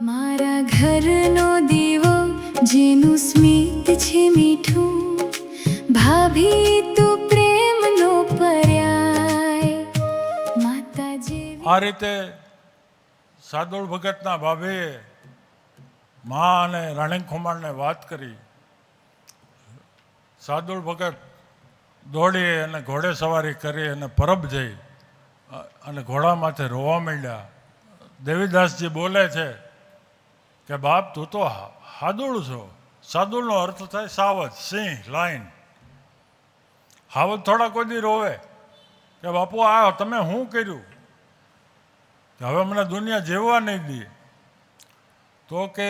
મારા ઘરનો દીવો જેનું સ્મિત છે મીઠું, ભાભી તું પ્રેમનો પર્યાય, માતા જેવી. આ રીતે સાદુળ ભગતના ભાભીએ મા અને રાણી ખુમાણને વાત કરી. સાદુળ ભગત દોડી અને ઘોડે સવારી કરી અને પરબ જઈ અને ઘોડા માથે રોવા માંડ્યા. દેવીદાસજી બોલે છે કે બાપ તું તો હાદુળ છો. સાદુળનો અર્થ થાય સાવજ, સિંહ, લાઈન. હાવજ થોડા કોઈ દી રોવે કે બાપુ આ તમે શું કર્યું, કે હવે મને દુનિયા જીવવા નહીં દે. તો કે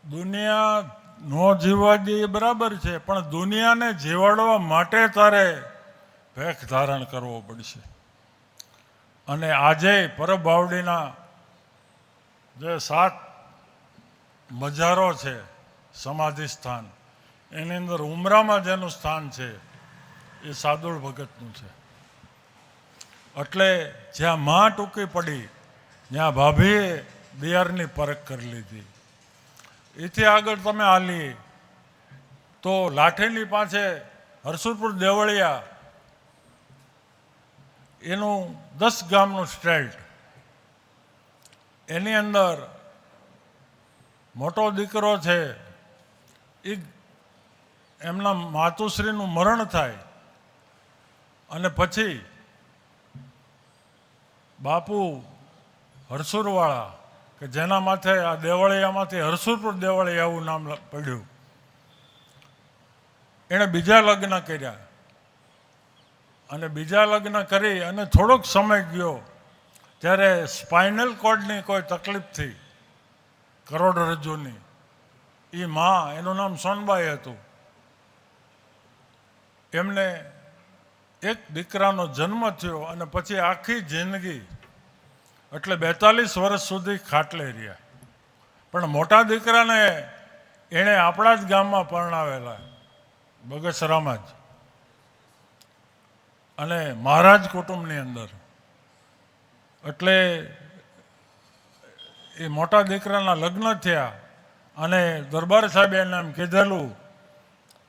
દુનિયા ન જીવવા દે એ બરાબર છે, પણ દુનિયાને જીવાડવા માટે તારે ભેખ ધારણ કરવો પડશે. અને આજે પરબ બાવડીના જે 7 મજારો છે સમાધિ સ્થાન, એની અંદર ઉમરામાં જેનું સ્થાન છે એ સાદુળ ભગતનું છે. એટલે જ્યાં માં ટૂંકી પડી ત્યાં ભાભીએ દિયારની પરખ કરી લીધી. એથી આગળ તમે હાલી તો લાઠીની પાસે હરસુરપુર દેવળિયા એનું 10 ગામનું સ્ટેટ, એની અંદર મોટો દીકરો છે એ એમના માતુશ્રીનું મરણ થાય અને પછી બાપુ હરસુરવાળા કે જેના માથે આ દેવળિયામાંથી હરસુરપુર દેવળિયા એવું નામ પડ્યું, એણે બીજા લગ્ન કર્યા. અને બીજા લગ્ન કરી અને થોડોક સમય ગયો ત્યારે સ્પાઇનલ કોર્ડની કોઈ તકલીફથી, કરોડરજ્જુની, એ માં, એનું નામ સોનબાઈ હતું, એમને એક દીકરાનો જન્મ થયો અને પછી આખી જિંદગી એટલે 42 વર્ષ સુધી ખાટલે રહ્યા. પણ મોટા દીકરાને એણે આપણા જ ગામમાં પરણાવેલા, બગસરામાં જ, અને મહારાજ કુટુંબની અંદર. એટલે એ મોટા દીકરાના લગ્ન થયા અને દરબાર સાહેબે એને એમ કીધેલું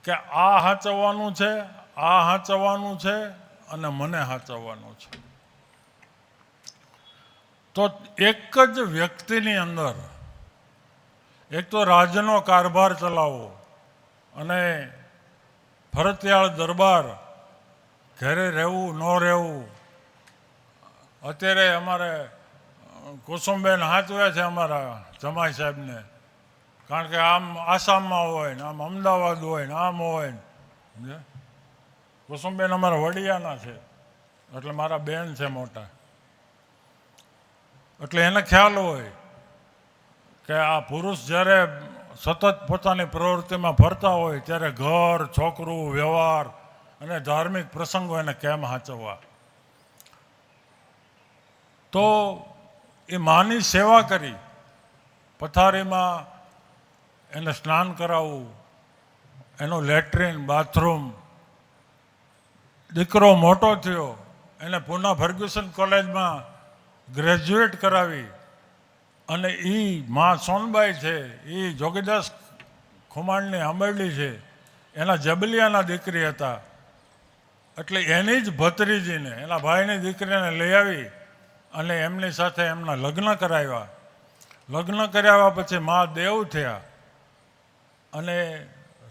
કે આ હાચવવાનું છે, આ હાચવવાનું છે અને મને હાચવવાનું છે. તો એક જ વ્યક્તિની અંદર એક તો રાજનો કારભાર ચલાવવો અને ફરતિયાળ દરબાર, ઘરે રહેવું ન રહેવું. અત્યારે અમારે કુસુમબેન હાચવે છે અમારા જમાઈ સાહેબને, કારણ કે આમ આસામમાં હોય ને આમ અમદાવાદ હોય ને આમ હોય ને. કુસુમબેન અમારા વડિયાના છે, એટલે મારા બેન છે મોટા. એટલે એને ખ્યાલ હોય કે આ પુરુષ જ્યારે સતત પોતાની પ્રવૃત્તિમાં ફરતા હોય ત્યારે ઘર, છોકરું, વ્યવહાર અને ધાર્મિક પ્રસંગો એને કેમ હાચવવા. તો એ માની સેવા કરી, પથારીમાં એને સ્નાન કરાવવું, એનું લેટ્રિન, બાથરૂમ. દીકરો મોટો થયો, એને પૂના ફર્ગ્યુસન કોલેજમાં ગ્રેજ્યુએટ કરાવી. અને એ માં સોનબાઈ છે, એ જોગીદાસ ખુમાણની આંબરડી છે, એના જબલિયાના દીકરી હતા. એટલે એની જ ભત્રીજીને, એના ભાઈની દીકરીને લઈ આવી અને એમની સાથે એમના લગ્ન કરાવ્યા. લગ્ન કરાવ્યા પછી મા દેવ થયા અને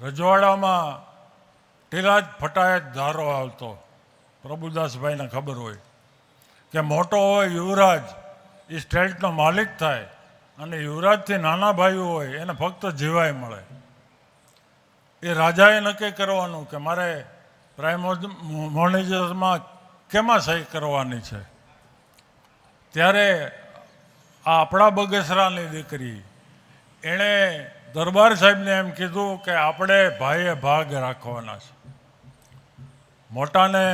રજવાડામાં ટીલાજ ફટાયત ધારો આવતો. પ્રભુદાસભાઈને ખબર હોય કે મોટો હોય યુવરાજ એ સ્ટેટનો માલિક થાય અને યુવરાજથી નાના ભાઈઓ હોય એને ફક્ત જીવાય મળે. એ રાજાએ નક્કી કરવાનું કે મારે પ્રાઇમોનિજરમાં કેમાં સહી કરવાની છે. ત્યારે આ આપણા બગસરાની દીકરી એણે દરબાર સાહેબને એમ કીધું કે આપણે ભાઈએ ભાગ રાખવાના છે. મોટાને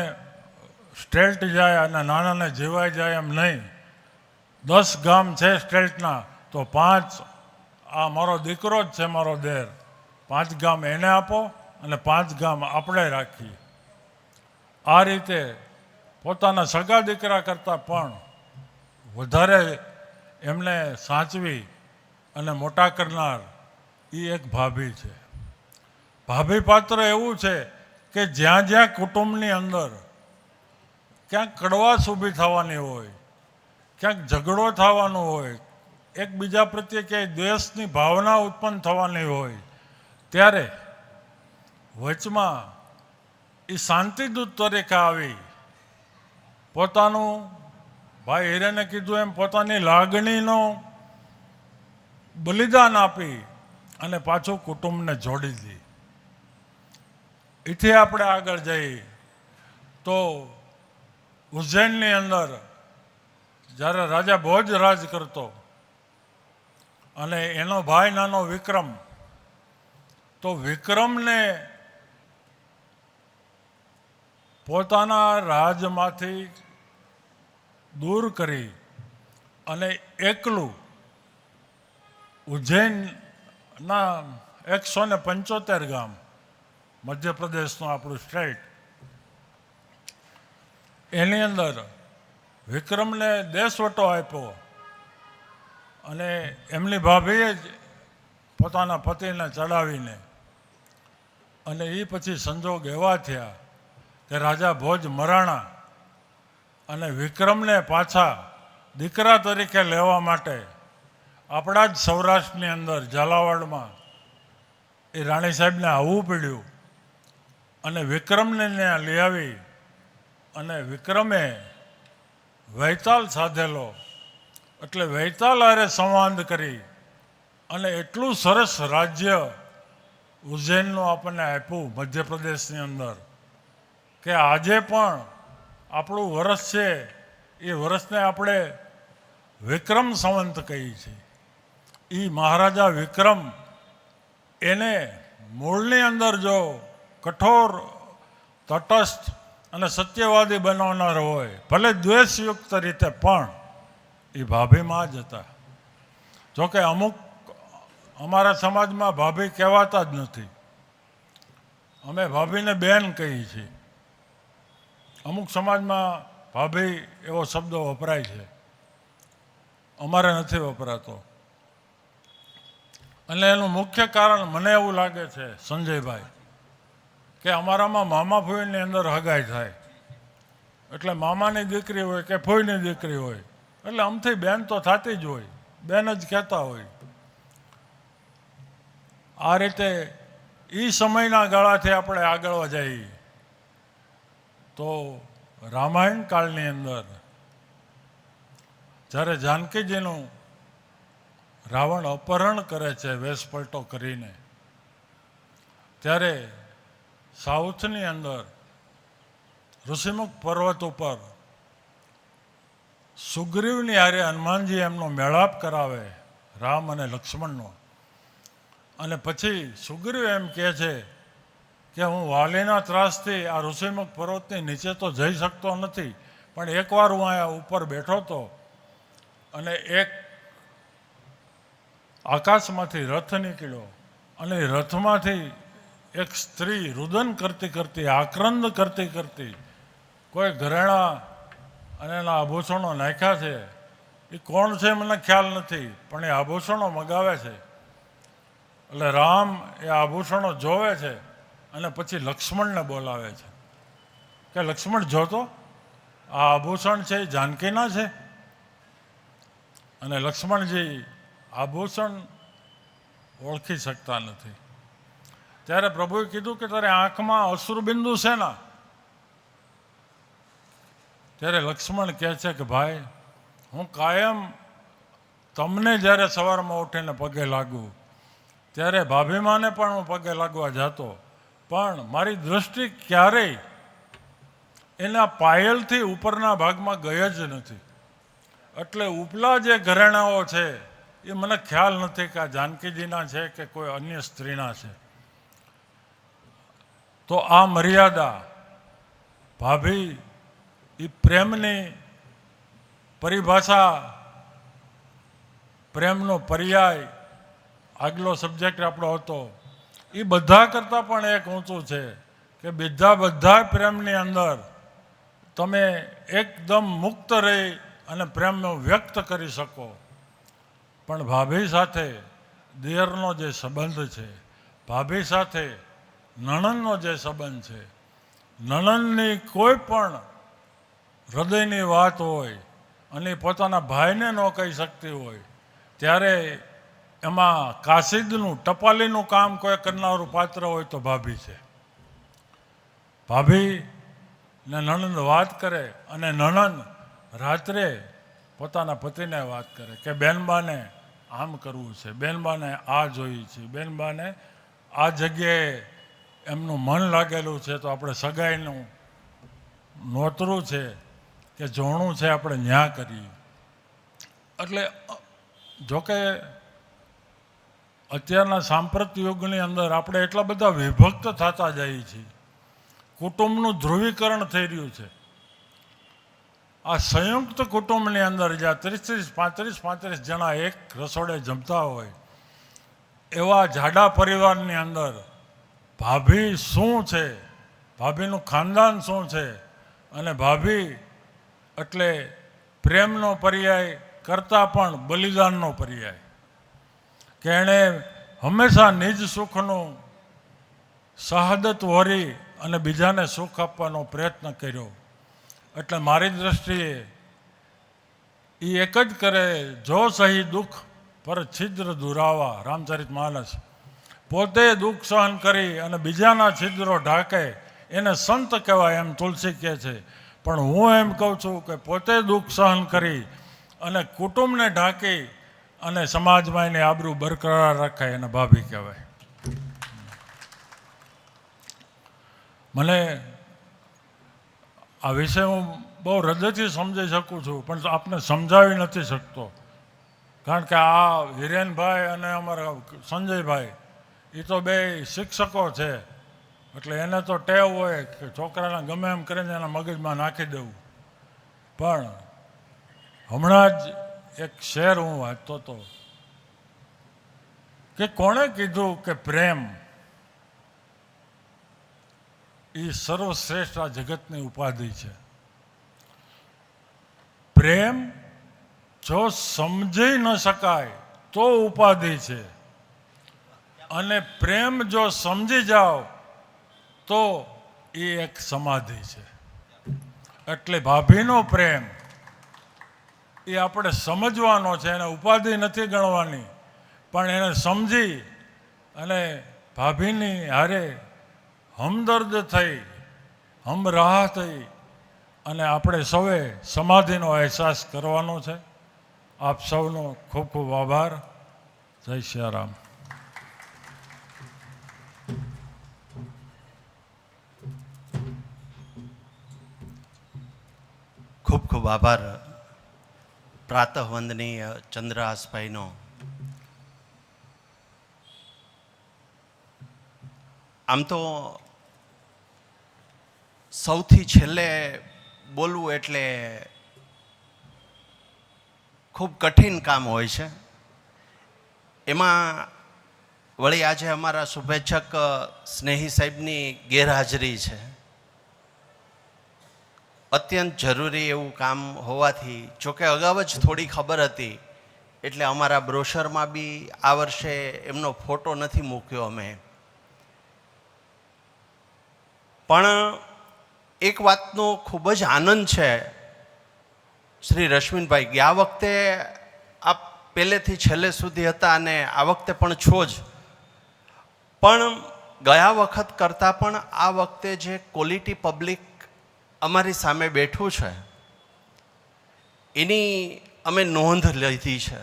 સ્ટેટ જાય અને નાનાને જીવાઈ જાય એમ નહીં. 10 ગામ છે સ્ટેટના, તો 5 આ મારો દીકરો જ છે, મારો દેર. 5 ગામ એને આપો અને 5 ગામ આપણે રાખીએ. આ રીતે પોતાના સગા દીકરા કરતાં પણ વધારે એમને સાચવી અને મોટા કરનાર એ એક ભાભી છે. ભાભી પાત્ર એવું છે કે જ્યાં જ્યાં કુટુંબની અંદર ક્યાંક કડવાશ ઊભી થવાની હોય, ક્યાંક ઝઘડો થવાનો હોય, એકબીજા પ્રત્યે ક્યાંય દ્વેષની ભાવના ઉત્પન્ન થવાની હોય, ત્યારે વચમાં એ શાંતિદૂત તરીકે આવી પોતાનું, ભાઈ હિરેને કીધું એમ, પોતાની લાગણીનો બલિદાન આપી અને પાછું કુટુંબને જોડી દી. એથી આપણે આગળ જઈએ તો ઉજ્જૈનની અંદર જ્યારે રાજા ભોજ રાજ કરતો અને એનો ભાઈ નાનો વિક્રમ, તો વિક્રમને પોતાના રાજમાંથી દૂર કરી અને એકલું ઉજ્જૈનના 175 ગામ, મધ્યપ્રદેશનું આપણું સ્ટેટ, એની અંદર વિક્રમને દેશવટો આપ્યો અને એમની ભાભીએ જ પોતાના પતિને ચડાવીને, અને એ પછી સંજોગ એવા થયા કે રાજા ભોજ મરાણા અને વિક્રમને પાછા દીકરા તરીકે લેવા માટે આપણા જ સૌરાષ્ટ્રની અંદર ઝાલાવાડમાં એ રાણી સાહેબને આવવું પડ્યું અને વિક્રમને ત્યાં લઈ આવી અને વિક્રમે વૈતાલ સાધેલો, એટલે વૈતાલ હારે સંવાદ કરી અને એટલું સરસ રાજ્ય ઉજ્જૈનનું આપણને આપ્યું મધ્યપ્રદેશની અંદર કે આજે પણ આપણું વરસ છે એ વરસને આપણે વિક્રમ સંવંત કહીએ છીએ. એ મહારાજા વિક્રમ એને મૂળની અંદર જો કઠોર, તટસ્થ અને સત્યવાદી બનાવનાર હોય, ભલે દ્વેષયુક્ત રીતે, પણ એ ભાભીમાં જ હતા. જોકે અમુક અમારા સમાજમાં ભાભી કહેવાતા જ નથી, અમે ભાભીને બેન કહીએ છીએ. અમુક સમાજમાં ભાભી એવો શબ્દ વપરાય છે, અમારે નથી વપરાતો. અને એનું મુખ્ય કારણ મને એવું લાગે છે સંજયભાઈ, કે અમારામાં મામા ફોઈની અંદર હગાઈ થાય, એટલે મામાની દીકરી હોય કે ફોઈની દીકરી હોય એટલે આમથી બેન તો થતી જ હોય, બેન જ કહેતા હોય. આ રીતે એ સમયના ગાળાથી આપણે આગળ જઈએ તો રામાયણ કાળની અંદર જ્યારે જાનકીજીનું રાવણ અપહરણ કરે છે વેશપલટો કરીને, ત્યારે સાઉથની અંદર ઋષિમુખ પર્વત ઉપર સુગ્રીવની હારે હનુમાનજી એમનો મેળાપ કરાવે, રામ અને લક્ષ્મણનો. અને પછી સુગ્રીવ એમ કહે છે કે હું વાલીના ત્રાસથી આ ઋષિમુખ પર્વતની નીચે તો જઈ શકતો નથી, પણ એકવાર હું અહીંયા ઉપર બેઠો હતો અને એક આકાશમાંથી રથ નીકળ્યો અને રથમાંથી એક સ્ત્રી રુદન કરતી કરતી, આક્રંદ કરતી કરતી, કોઈ ઘરેણા અને એના આભૂષણો નાખ્યા છે, એ કોણ છે મને ખ્યાલ નથી, પણ એ આભૂષણો મગાવે છે. એટલે રામ એ આભૂષણો જોવે છે અને પછી લક્ષ્મણને બોલાવે છે કે લક્ષ્મણ જોતો, આ આભૂષણ છે એ જાનકીના છે. અને લક્ષ્મણજી આભૂષણ ઓળખી શકતા નથી. ત્યારે પ્રભુએ કીધું કે તારે આંખમાં અશ્રુબિંદુ છે ના? ત્યારે લક્ષ્મણ કહે છે કે ભાઈ, હું કાયમ તમને જ્યારે સવારમાં ઉઠીને પગે લાગુ ત્યારે ભાભીમાને પણ હું પગે લાગવા જતો, પણ મારી દૃષ્ટિ ક્યારેય એના પાયલથી ઉપરના ભાગમાં ગઈ જ નથી. એટલે ઉપલા જે ઘરેણાઓ છે એ મને ખ્યાલ નથી કે આ જાનકીજીના છે કે કોઈ અન્ય સ્ત્રીના છે. તો આ મર્યાદા ભાભી એ પ્રેમની પરિભાષા, પ્રેમનો પર્યાય, આગલો સબ્જેક્ટ આપણો હતો, એ બધા કરતાં પણ એક ઊંચું છે કે બધા પ્રેમની અંદર તમે એકદમ મુક્ત રહી અને પ્રેમનો વ્યક્ત કરી શકો. પણ ભાભી સાથે દિયરનો જે સંબંધ છે, ભાભી સાથે નણંદનો જે સંબંધ છે, નણંદની કોઈ પણ હૃદયની વાત હોય અને પોતાના ભાઈને ન કહી શકતી હોય ત્યારે એમાં કાસિદનું ટપાલીનું કામ કોઈ કરનારું પાત્ર હોય તો ભાભી છે. ભાભી ને નણંદ વાત કરે અને નણંદ રાત્રે પોતાના પતિને વાત કરે કે બેનબાને આમ કરવું છે, બેનબાને આ જોઈ છે, બેનબાને આ જગ્યાએ એમનું મન લાગેલું છે, તો આપણે સગાઈનું નોતરું છે કે જોણું છે આપણે ન્યા કરીએ. એટલે જોકે અત્યારના સાંપ્રત યુગની અંદર આપણે એટલા બધા વિભક્ત થતા જઈએ છીએ, કુટુંબનું ધ્રુવીકરણ થઈ રહ્યું છે. આ સંયુક્ત કુટુંબની અંદર જ્યાં 30-35 જણા એક રસોડે જમતા હોય એવા જાડા પરિવારની અંદર ભાભી શું છે, ભાભીનું ખાનદાન શું છે, અને ભાભી એટલે પ્રેમનો પર્યાય કરતાં પણ બલિદાનનો પર્યાય, કે એણે હંમેશા નિજ સુખનું શહાદત વહોરી અને બીજાને સુખ આપવાનો પ્રયત્ન કર્યો. એટલે મારી દૃષ્ટિએ એ એક જ કરે, જો સહી દુઃખ પર છિદ્ર દુરાવા, રામચરિત માનસ. પોતે દુઃખ સહન કરી અને બીજાના છિદ્રો ઢાંકે એને સંત કહેવાય એમ તુલસી કહે છે. પણ હું એમ કહું છું કે પોતે દુઃખ સહન કરી અને કુટુંબને ઢાંકી અને સમાજમાં એની આબરૂ બરકરાર રખાય એને ભાભી કહેવાય. મને આ વિષય હું બહુ હૃદયથી સમજી શકું છું, પણ આપને સમજાવી નથી શકતો. કારણ કે આ હિરેનભાઈ અને અમારા સંજયભાઈ એ તો બે શિક્ષકો છે, એટલે એને તો ટેવ હોય કે છોકરાને ગમે એમ કરીને એના મગજમાં નાખી દેવું. પણ હમણાં જ એક શેર હું વાંચતો હતો કે કોણે કીધું કે પ્રેમ એ સર્વશ્રેષ્ઠ આ જગતની ઉપાધિ છે. પ્રેમ જો સમજી ન શકાય તો ઉપાધિ છે, અને પ્રેમ જો સમજી જાઓ તો એ એક સમાધિ છે. એટલે ભાભીનો પ્રેમ એ આપણે સમજવાનો છે, એને ઉપાધિ નથી ગણવાની, પણ એને સમજી અને ભાભીની હારે હમદર્દ થઈ, હમરાહ થઈ અને આપણે સૌએ સમાધિનો અહેસાસ કરવાનો છે. આપ સૌનો ખૂબ ખૂબ આભાર. જય સિયારામ. ખૂબ ખૂબ આભાર પ્રાતઃવંદનીય ચંદ્રહાસભાઈનો. આમ તો સૌથી છેલ્લે બોલવું એટલે ખૂબ કઠિન કામ હોય છે. એમાં વળી આજે અમારા શુભેચ્છક સ્નેહી સાહેબની ગેરહાજરી છે. અત્યંત જરૂરી એવું કામ હોવાથી, જોકે અગાઉ જ થોડી ખબર હતી, એટલે અમારા બ્રોશરમાં બી આ વર્ષે એમનો ફોટો નથી મૂક્યો અમે. પણ એક વાતનો ખૂબ જ આનંદ છે શ્રી રશ્મિનભાઈ, ગયા વખતે આપ પહેલેથી છેલ્લે સુધી હતા અને આ વખતે પણ છો જ, પણ ગયા વખત કરતાં પણ આ વખતે જે ક્વોલિટી પબ્લિક અમારી સામે બેઠું છે એની અમે નોંધ લીધી છે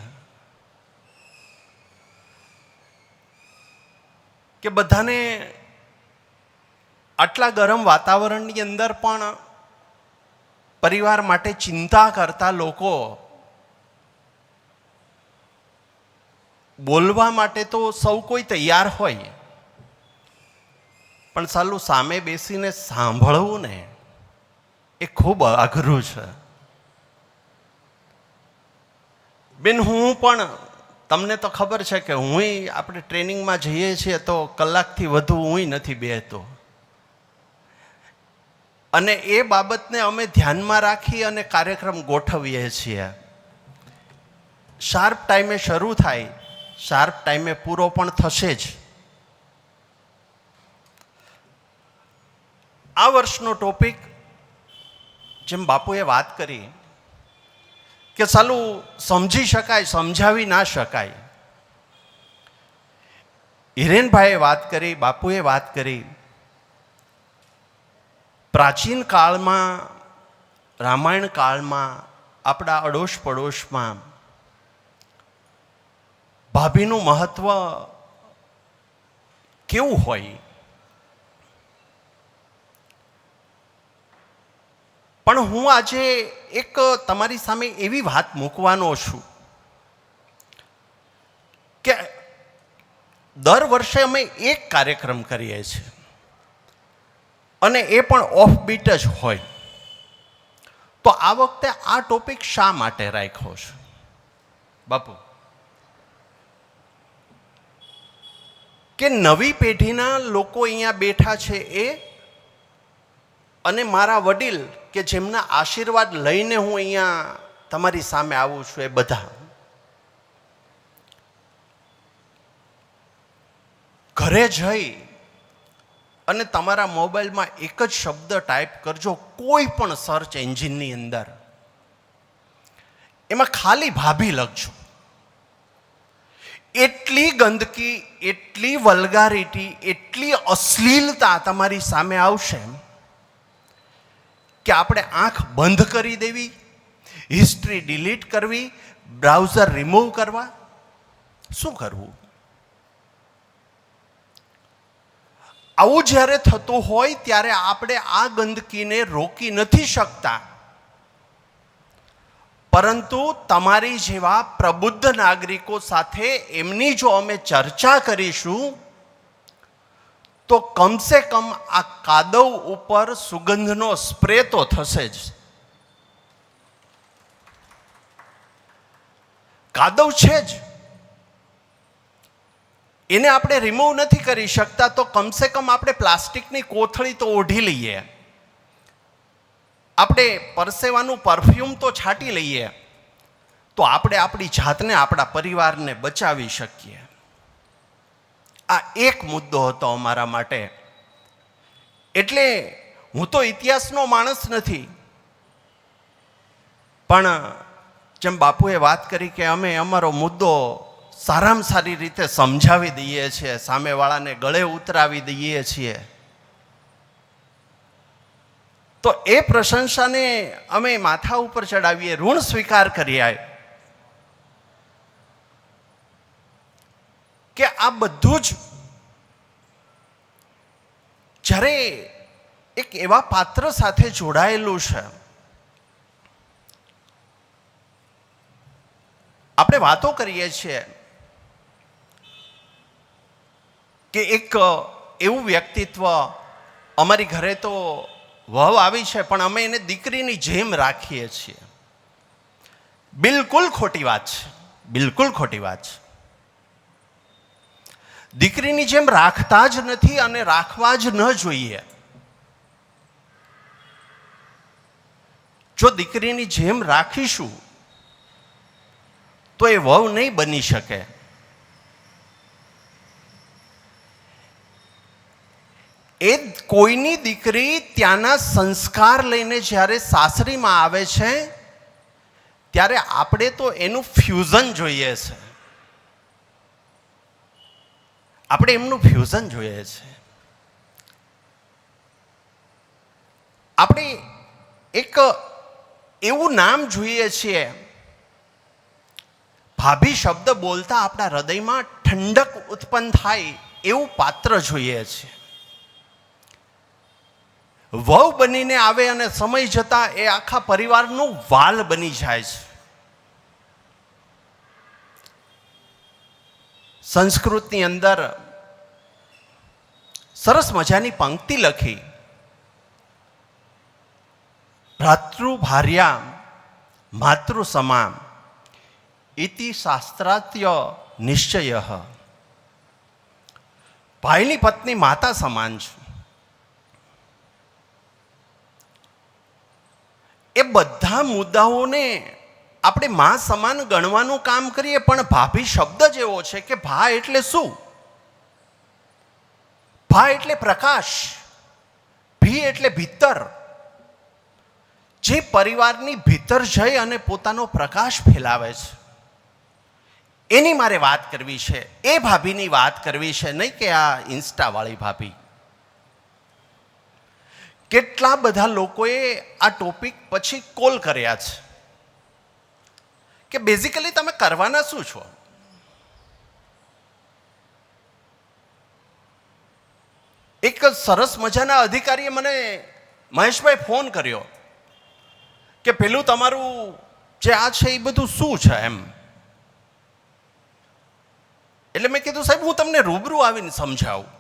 કે બધાને આટલા ગરમ વાતાવરણની અંદર પણ પરિવાર માટે ચિંતા કરતા લોકો બોલવા માટે તો સૌ કોઈ તૈયાર હોય, પણ સાલું સામે બેસીને સાંભળવું ને એ ખૂબ અઘરું છે. બેન, હું પણ, તમને તો ખબર છે કે હુંય આપણે ટ્રેનિંગમાં જઈએ છીએ તો કલાકથી વધુ હુંય નથી બેસતો, અને એ બાબતને અમે ધ્યાનમાં રાખી અને કાર્યક્રમ ગોઠવીએ છીએ. શાર્પ ટાઈમે શરૂ થાય, શાર્પ ટાઈમે પૂરો પણ થશે જ. આ વર્ષનો ટોપિક, જેમ બાપુએ વાત કરી કે સાલું સમજી શકાય, સમજાવી ના શકાય. હિરેનભાઈએ વાત કરી, બાપુએ વાત કરી, પ્રાચીન કાળમાં, રામાયણ કાળમાં, આપણા અડોશ પડોશમાં ભાભીનું મહત્વ કેવું હોય. પણ હું આજે એક તમારી સામે એવી વાત મૂકવાનો છું કે દર વર્ષે અમે એક કાર્યક્રમ કરીએ છીએ અને એ પણ ઓફ બીટ જ હોય. તો આ વખતે આ ટોપિક શા માટે રાખ્યો છે બાપુ? કે નવી પેઢીના લોકો અહીંયા બેઠા છે એ, અને મારા વડીલ કે જેમના આશીર્વાદ લઈને હું અહીંયા તમારી સામે આવું છું, એ બધા ઘરે જઈ અને તમારા મોબાઈલમાં એક જ શબ્દ ટાઈપ કરજો, કોઈ પણ સર્ચ એન્જિનની અંદર, એમાં ખાલી ભાભી લખજો. એટલી ગંદકી, એટલી વલ્ગારિટી, એટલી અશ્લીલતા તમારી સામે આવશે કે આપણે આંખ બંધ કરી દેવી, હિસ્ટ્રી ડિલીટ કરવી, બ્રાઉઝર રિમૂવ કરવા, શું કરવું? આવું જ્યારે થતું હોય ત્યારે આપણે આ ગંદકીને રોકી નથી શકતા, પરંતુ તમારી જેવા પ્રબુદ્ધ નાગરિકો સાથે એમની જો અમે ચર્ચા કરીશું તો કમસે કમ આ કાદવ ઉપર સુગંધનો સ્પ્રે તો થશે જ. કાદવ છે જ, એને આપણે રિમૂવ નથી કરી શકતા, તો કમસે કમ આપણે પ્લાસ્ટિકની કોથળી તો ઓઢી લઈએ, આપણે પરસેવાનું પરફ્યુમ તો છાંટી લઈએ, તો આપણે આપણી જાતને, આપણા પરિવારને બચાવી શકીએ. આ એક મુદ્દો હતો અમારા માટે. એટલે હું તો ઇતિહાસનો માણસ નથી, પણ જેમ બાપુએ વાત કરી કે અમે અમારો મુદ્દો સારામાં સારી રીતે સમજાવી દઈએ છીએ, સામેવાળાને ગળે ઉતરાવી દઈએ છીએ, તો એ પ્રશંસાને અમે માથા ઉપર ચડાવીએ, ઋણ સ્વીકાર કરીએ કે આ બધું જ જ્યારે એક એવા પાત્ર સાથે જોડાયેલું છે. આપણે વાતો કરીએ છીએ કે એક એવું વ્યક્તિત્વ, અમારી ઘરે તો વહુ આવી છે પણ અમે એને દીકરીની જેમ રાખીએ છીએ. બિલકુલ ખોટી વાત છે, બિલકુલ ખોટી વાત છે. દીકરીની જેમ રાખતા જ નથી અને રાખવા જ ન જોઈએ. જો દીકરીની જેમ રાખીશું તો એ વહુ નહીં બની શકે. એ કોઈની દીકરી ત્યાંના સંસ્કાર લઈને જ્યારે સાસરીમાં આવે છે ત્યારે આપણે તો એનું ફ્યુઝન જોઈએ છે, આપણે એમનું ફ્યુઝન જોઈએ છે. આપણે એક એવું નામ જોઈએ છીએ, ભાભી શબ્દ બોલતા આપણા હૃદયમાં ઠંડક ઉત્પન્ન થાય એવું પાત્ર જોઈએ છે. વહુ બનીને આવે અને સમય જતા એ આખા પરિવારનું વાલ બની જાય છે. સંસ્કૃતની અંદર સરસ મજાની પંક્તિ લખી, ભ્રાતૃભાર્યા માતૃ સમામ ઇતિ શાસ્ત્રાત્ય નિશ્ચય. ભાઈની પત્ની માતા સમાન છે. એ બધા મુદ્દાઓને આપણે માં સમાન ગણવાનું કામ કરીએ, પણ ભાભી શબ્દ જ એવો છે કે ભા એટલે શું? ભા એટલે પ્રકાશ, ભી એટલે ભીતર. જે પરિવારની ભીતર જઈ અને પોતાનો પ્રકાશ ફેલાવે છે, એની મારે વાત કરવી છે, એ ભાભીની વાત કરવી છે, નહીં કે આ ઇન્સ્ટાવાળી ભાભી. કેટલા બધા લોકોએ આ ટોપિક પછી કોલ કર્યા છે કે બેઝિકલી તમે કરવાના શું છો? એક સરસ મજાના અધિકારીએ મને, મહેશભાઈ, ફોન કર્યો કે પેલું તમારું જે આ છે એ બધું શું છે એમ. એટલે મેં કીધું સાહેબ હું તમને રૂબરૂ આવીને સમજાવું.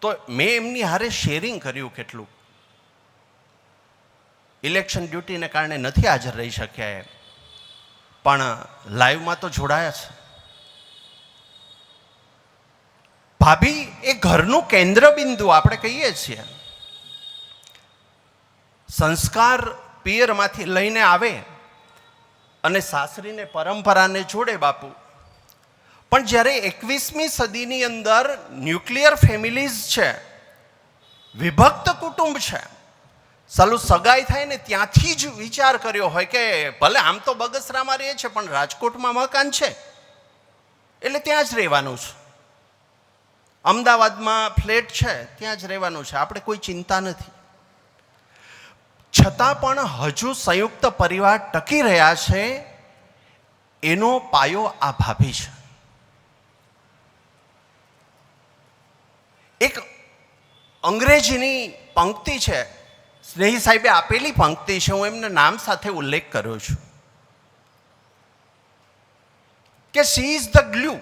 તો મેં એમની હારે શેરિંગ કર્યું કેટલું. ઇલેક્શન ડ્યુટીને કારણે નથી હાજર રહી શક્યા એમ, પણ લાઈવમાં તો જોડાયા છે. ભાભી એ ઘરનું કેન્દ્ર બિંદુ આપણે કહીએ છીએ. સંસ્કાર પિયરમાંથી લઈને આવે અને સાસરીને પરંપરાને જોડે બાપુ. પણ જ્યારે 21મી સદીની અંદર ન્યુક્લિયર ફેમિલીઝ છે, વિભક્ત કુટુંબ છે, સાલું સગાઈ થાય ને ત્યાંથી જ વિચાર કર્યો હોય કે ભલે આમ તો બગસરામાં રહે છે પણ રાજકોટમાં મકાન છે એટલે ત્યાં જ રહેવાનું છે, અમદાવાદમાં ફ્લેટ છે ત્યાં જ રહેવાનું છે, આપણે કોઈ ચિંતા નથી. છતાં પણ હજુ સંયુક્ત પરિવાર ટકી રહ્યા છે, એનો પાયો આ ભાભી છે. એક અંગ્રેજીની પંક્તિ છે, સ્નેહી સાહેબે આપેલી પંક્તિ છે, હું એમના નામ સાથે ઉલ્લેખ કર્યો છું કે શી ઇઝ ધ ગ્લુ.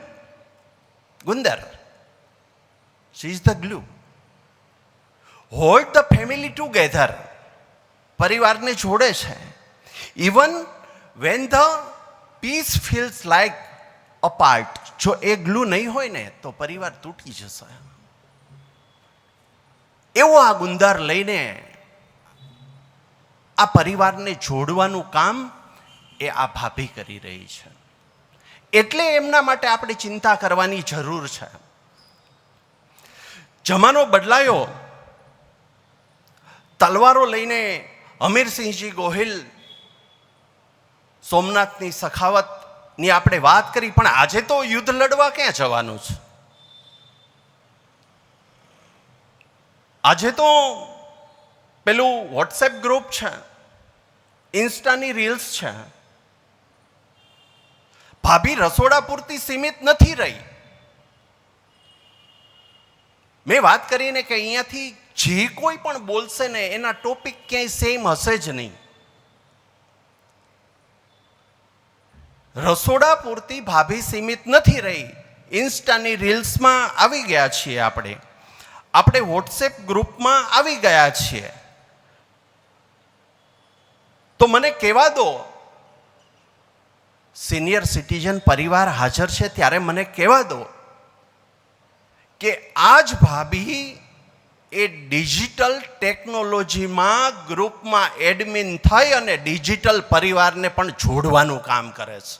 ગુંદર, she is the glue. Hold the family together. પરિવારને જોડે છે. Even when the piece feels like apart. જો એ ગ્લુ નહીં હોય ને તો પરિવાર તૂટી જશે. એવો આ ગુંદર લઈને આ પરિવારને જોડવાનું કામ એ આ ભાભી કરી રહી છે. એટલે એમના માટે આપણે ચિંતા કરવાની જરૂર છે. જમાનો બદલાયો. તલવારો લઈને હમીરસિંહજી ગોહિલ સોમનાથની સખાવતની આપણે વાત કરી, પણ આજે તો યુદ્ધ લડવા ક્યાં જવાનું છે? આજે તો પેલું વોટ્સએપ ગ્રુપ છે, ઇન્સ્ટાની રીલ્સ છે. ભાભી રસોડા પૂરતી સીમિત નથી રહી. મેં વાત કરીને કે અહીંયાથી જે કોઈ પણ બોલશે ને એના ટોપિક ક્યાંય સેમ હશે જ નહીં. રસોડા પૂરતી ભાભી સીમિત નથી રહી. ઇન્સ્ટાની રીલ્સમાં આવી ગયા છીએ આપણે વોટ્સએપ ગ્રુપમાં આવી ગયા છીએ. તો મને કહેવા દો, સિનિયર સિટીઝન પરિવાર હાજર છે ત્યારે મને કહેવા દો કે આજ ભાભી એ ડિજિટલ ટેકનોલોજીમાં ગ્રુપમાં એડમિન થઈ અને ડિજિટલ પરિવારને પણ જોડવાનું કામ કરે છે.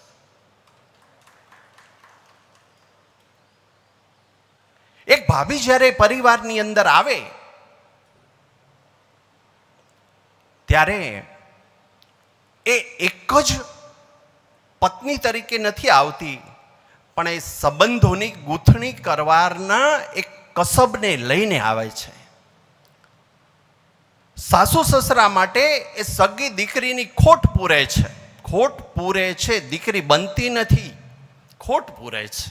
એક ભાભી જ્યારે પરિવારની અંદર આવે ત્યારે એ એક જ પત્ની તરીકે નથી આવતી, પણ એ સંબંધોની ગૂંથણી કરવાના એક કસબને લઈને આવે છે. સાસુ સસરા માટે એ સગી દીકરીની ખોટ પૂરે છે. દીકરી બનતી નથી, ખોટ પૂરે છે.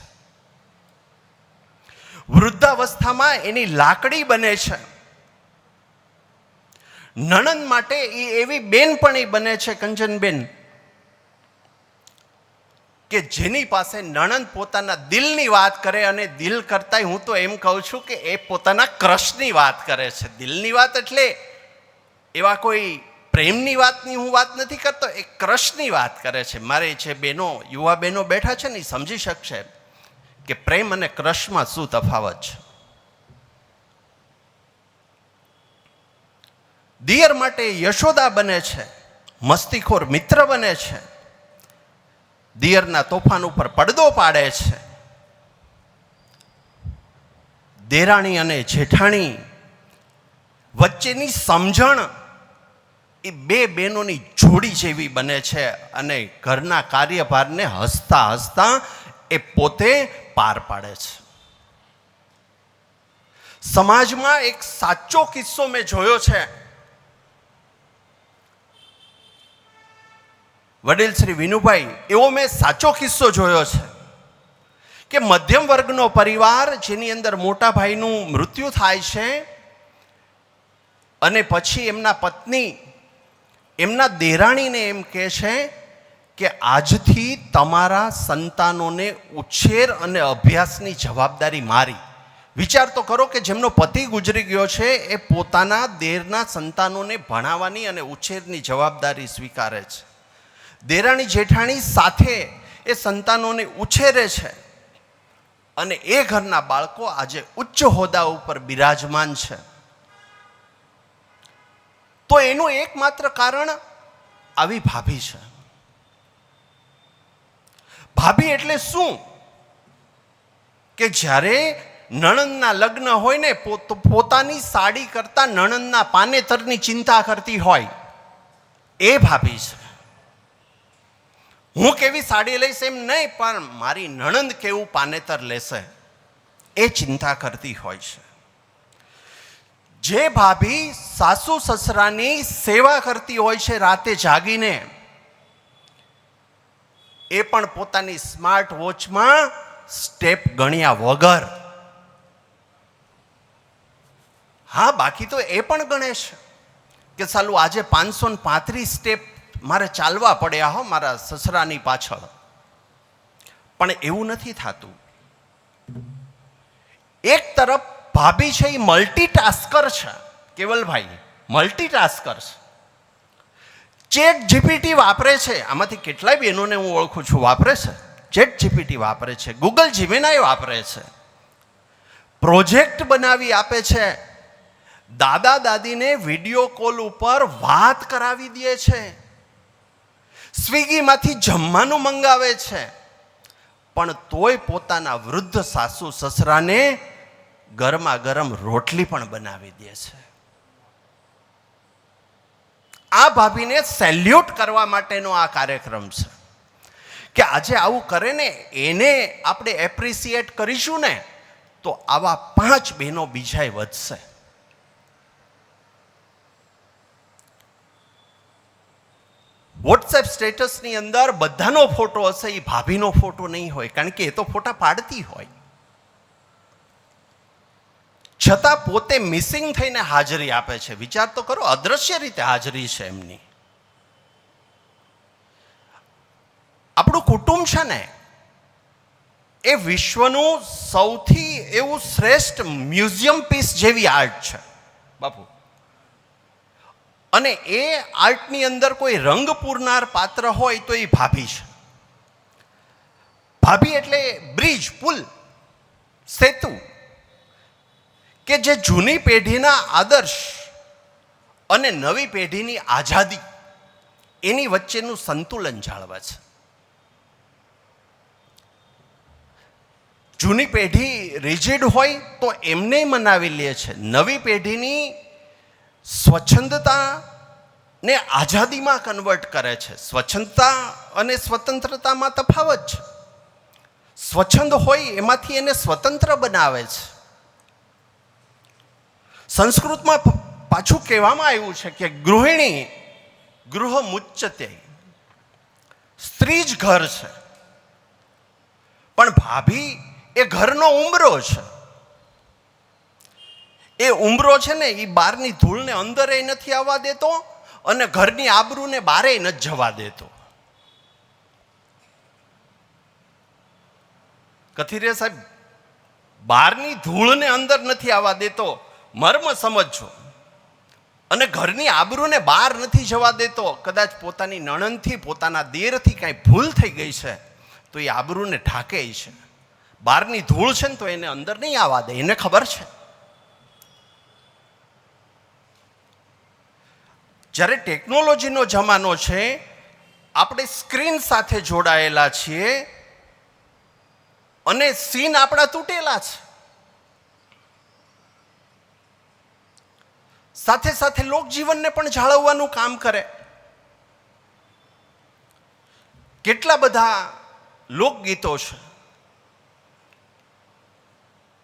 વૃદ્ધાવસ્થામાં એની લાકડી બને છે. નણંદ માટે એ એવી બેનપણી બને છે, કંચનબેન, કે જેની પાસે નણંદ પોતાના દિલની વાત કરે, અને દિલ કરતાંય હું તો એમ કહું છું કે એ પોતાના ક્રશની વાત કરે છે. દિલની વાત એટલે એવા કોઈ પ્રેમની વાતની હું વાત નથી કરતો, એ ક્રશની વાત કરે છે. મારે જે બહેનો, યુવા બહેનો બેઠા છે ને એ સમજી શકશે કે પ્રેમ અને ક્રશમાં શું તફાવત છે. દિયર માટે યશોદા બને છે, મસ્તીખોર મિત્ર બને છે, દિયરના તોફાન ઉપર પડદો પાડે છે. દેરાણી અને જેઠાણી વચ્ચેની સમજણ એ બે બહેનોની જોડી જેવી બને છે અને ઘરના કાર્યભારને હસતા હસતા એ પોતે પાર પાડે છે. સમાજમાં એક સાચો કિસ્સો મેં જોયો છે. વડીલ શ્રી વિનુભાઈ, એવો મેં સાચો કિસ્સો જોયો છે કે મધ્યમ વર્ગનો પરિવાર જેની અંદર મોટા ભાઈનું મૃત્યુ થાય છે અને પછી એમના પત્ની એમના દેરાણીને એમ કહે છે કે આજથી તમારા સંતાનોને ઉછેર અને અભ્યાસની જવાબદારી મારી. વિચાર તો કરો કે જેમનો પતિ ગુજરી ગયો છે એ પોતાના દેરના સંતાનોને ભણાવવાની અને ઉછેરની જવાબદારી સ્વીકારે છે. દેરાણી જેઠાણી સાથે એ સંતાનોને ઉછેરે છે અને એ ઘરના બાળકો આજે ઉચ્ચ હોદ્દા ઉપર બિરાજમાન છે. તો એનું એકમાત્ર કારણ આવી ભાભી છે. ભાભી એટલે શું કે જ્યારે નણંદના લગ્ન હોય ને પોતાની સાડી કરતા નણંદના પાનેતરની ચિંતા કરતી હોય એ ભાભી છે. હું કેવી સાડી લઈશ એમ નહીં, પણ મારી નણંદ કેવું પાનેતર લેશે એ ચિંતા કરતી હોય છે. જે ભાભી સાસુ સસરાની સેવા કરતી હોય છે રાતે જાગીને, એ પણ પોતાની સ્માર્ટ વોચમાં સ્ટેપ ગણ્યા વગર. હા, બાકી તો એ પણ ગણે છે કે સાલું આજે 535 સ્ટેપ મારે ચાલવા પડ્યા હો મારા સસરાની પાછળ. પણ એવું નથી થતું. એક તરફ ભાભી છે એ મલ્ટીટાસ્કર છે. કેવલભાઈ મલ્ટીટાસ્કર છે. ચેટ જીપીટી વાપરે છે. આમાંથી કેટલાય બહેનોને હું ઓળખું છું વાપરે છે. ચેટ જીપીટી વાપરે છે, ગૂગલ જીમિનાઈ વાપરે છે, પ્રોજેક્ટ બનાવી આપે છે, દાદા દાદીને વિડીયો કોલ ઉપર વાત કરાવી દે છે, સ્વિગીમાંથી જમવાનું મંગાવે છે, પણ તોય પોતાના વૃદ્ધ સાસુ સસરાને ગરમા ગરમ રોટલી પણ બનાવી દે છે. આ ભાભીને સેલ્યુટ કરવા માટેનો આ કાર્યક્રમ છે કે આજે આવું કરે ને એને આપણે એપ્રિસિએટ કરીશું ને તો આવા 5 બહેનો બીજાય વધશે. વોટ્સએપ સ્ટેટસની અંદર બધાનો ફોટો હશે, એ ભાભીનો ફોટો નહીં હોય, કારણ કે એ તો ફોટા પાડતી હોય. છતાં પોતે મિસિંગ થઈને હાજરી આપે છે. વિચાર તો કરો, અદ્રશ્ય રીતે હાજરી છે એમની. આપણું કુટુંબ છે ને એ વિશ્વનું સૌથી એવું શ્રેષ્ઠ મ્યુઝિયમ પીસ જેવી આર્ટ છે બાપુ. અને એ આર્ટની અંદર કોઈ રંગ પૂરનાર પાત્ર હોય તો એ ભાભી છે. ભાભી એટલે બ્રિજ, પુલ, સેતુ કે જે જૂની પેઢીના આદર્શ અને નવી પેઢીની આઝાદી એની વચ્ચેનું સંતુલન જાળવે છે. જૂની પેઢી રિજિડ હોય તો એમને મનાવી લે છે. નવી પેઢીની સ્વચ્છંદતાને આઝાદીમાં કન્વર્ટ કરે છે. સ્વચ્છંદતા અને સ્વતંત્રતામાં તફાવત છે. સ્વચ્છંદ હોય એમાંથી એને સ્વતંત્ર બનાવે છે. સંસ્કૃતમાં પાછું કહેવામાં આવ્યું છે કે ગૃહિણી ગૃહ મુચ્યતે, સ્ત્રી જ ઘર છે. પણ ભાભી એ ઘરનો ઉંબરો છે. એ ઉંબરો છે ને એ બહારની ધૂળને અંદર એ નથી આવવા દેતો અને ઘરની આબરૂને બારે નથી જવા દેતો. કથિરે સાહેબ, બહારની ધૂળને અંદર નથી આવવા દેતો, મર્મ સમજો. અને ઘરની આબરૂને બહાર નથી જવા દેતો. કદાચ પોતાની નણંદથી, પોતાના દેરથી કાંઈ ભૂલ થઈ ગઈ છે તો એ આબરૂને ઢાકે છે. બહારની ધૂળ છે ને તો એને અંદર નહીં આવવા દે, એને ખબર છે. જ્યારે ટેકનોલોજીનો જમાનો છે, આપણે સ્ક્રીન સાથે જોડાયેલા છીએ અને સીન આપણા તૂટેલા છે. સાથે સાથે લોકજીવનને પણ જાળવવાનું કામ કરે. કેટલા બધા લોકગીતો છે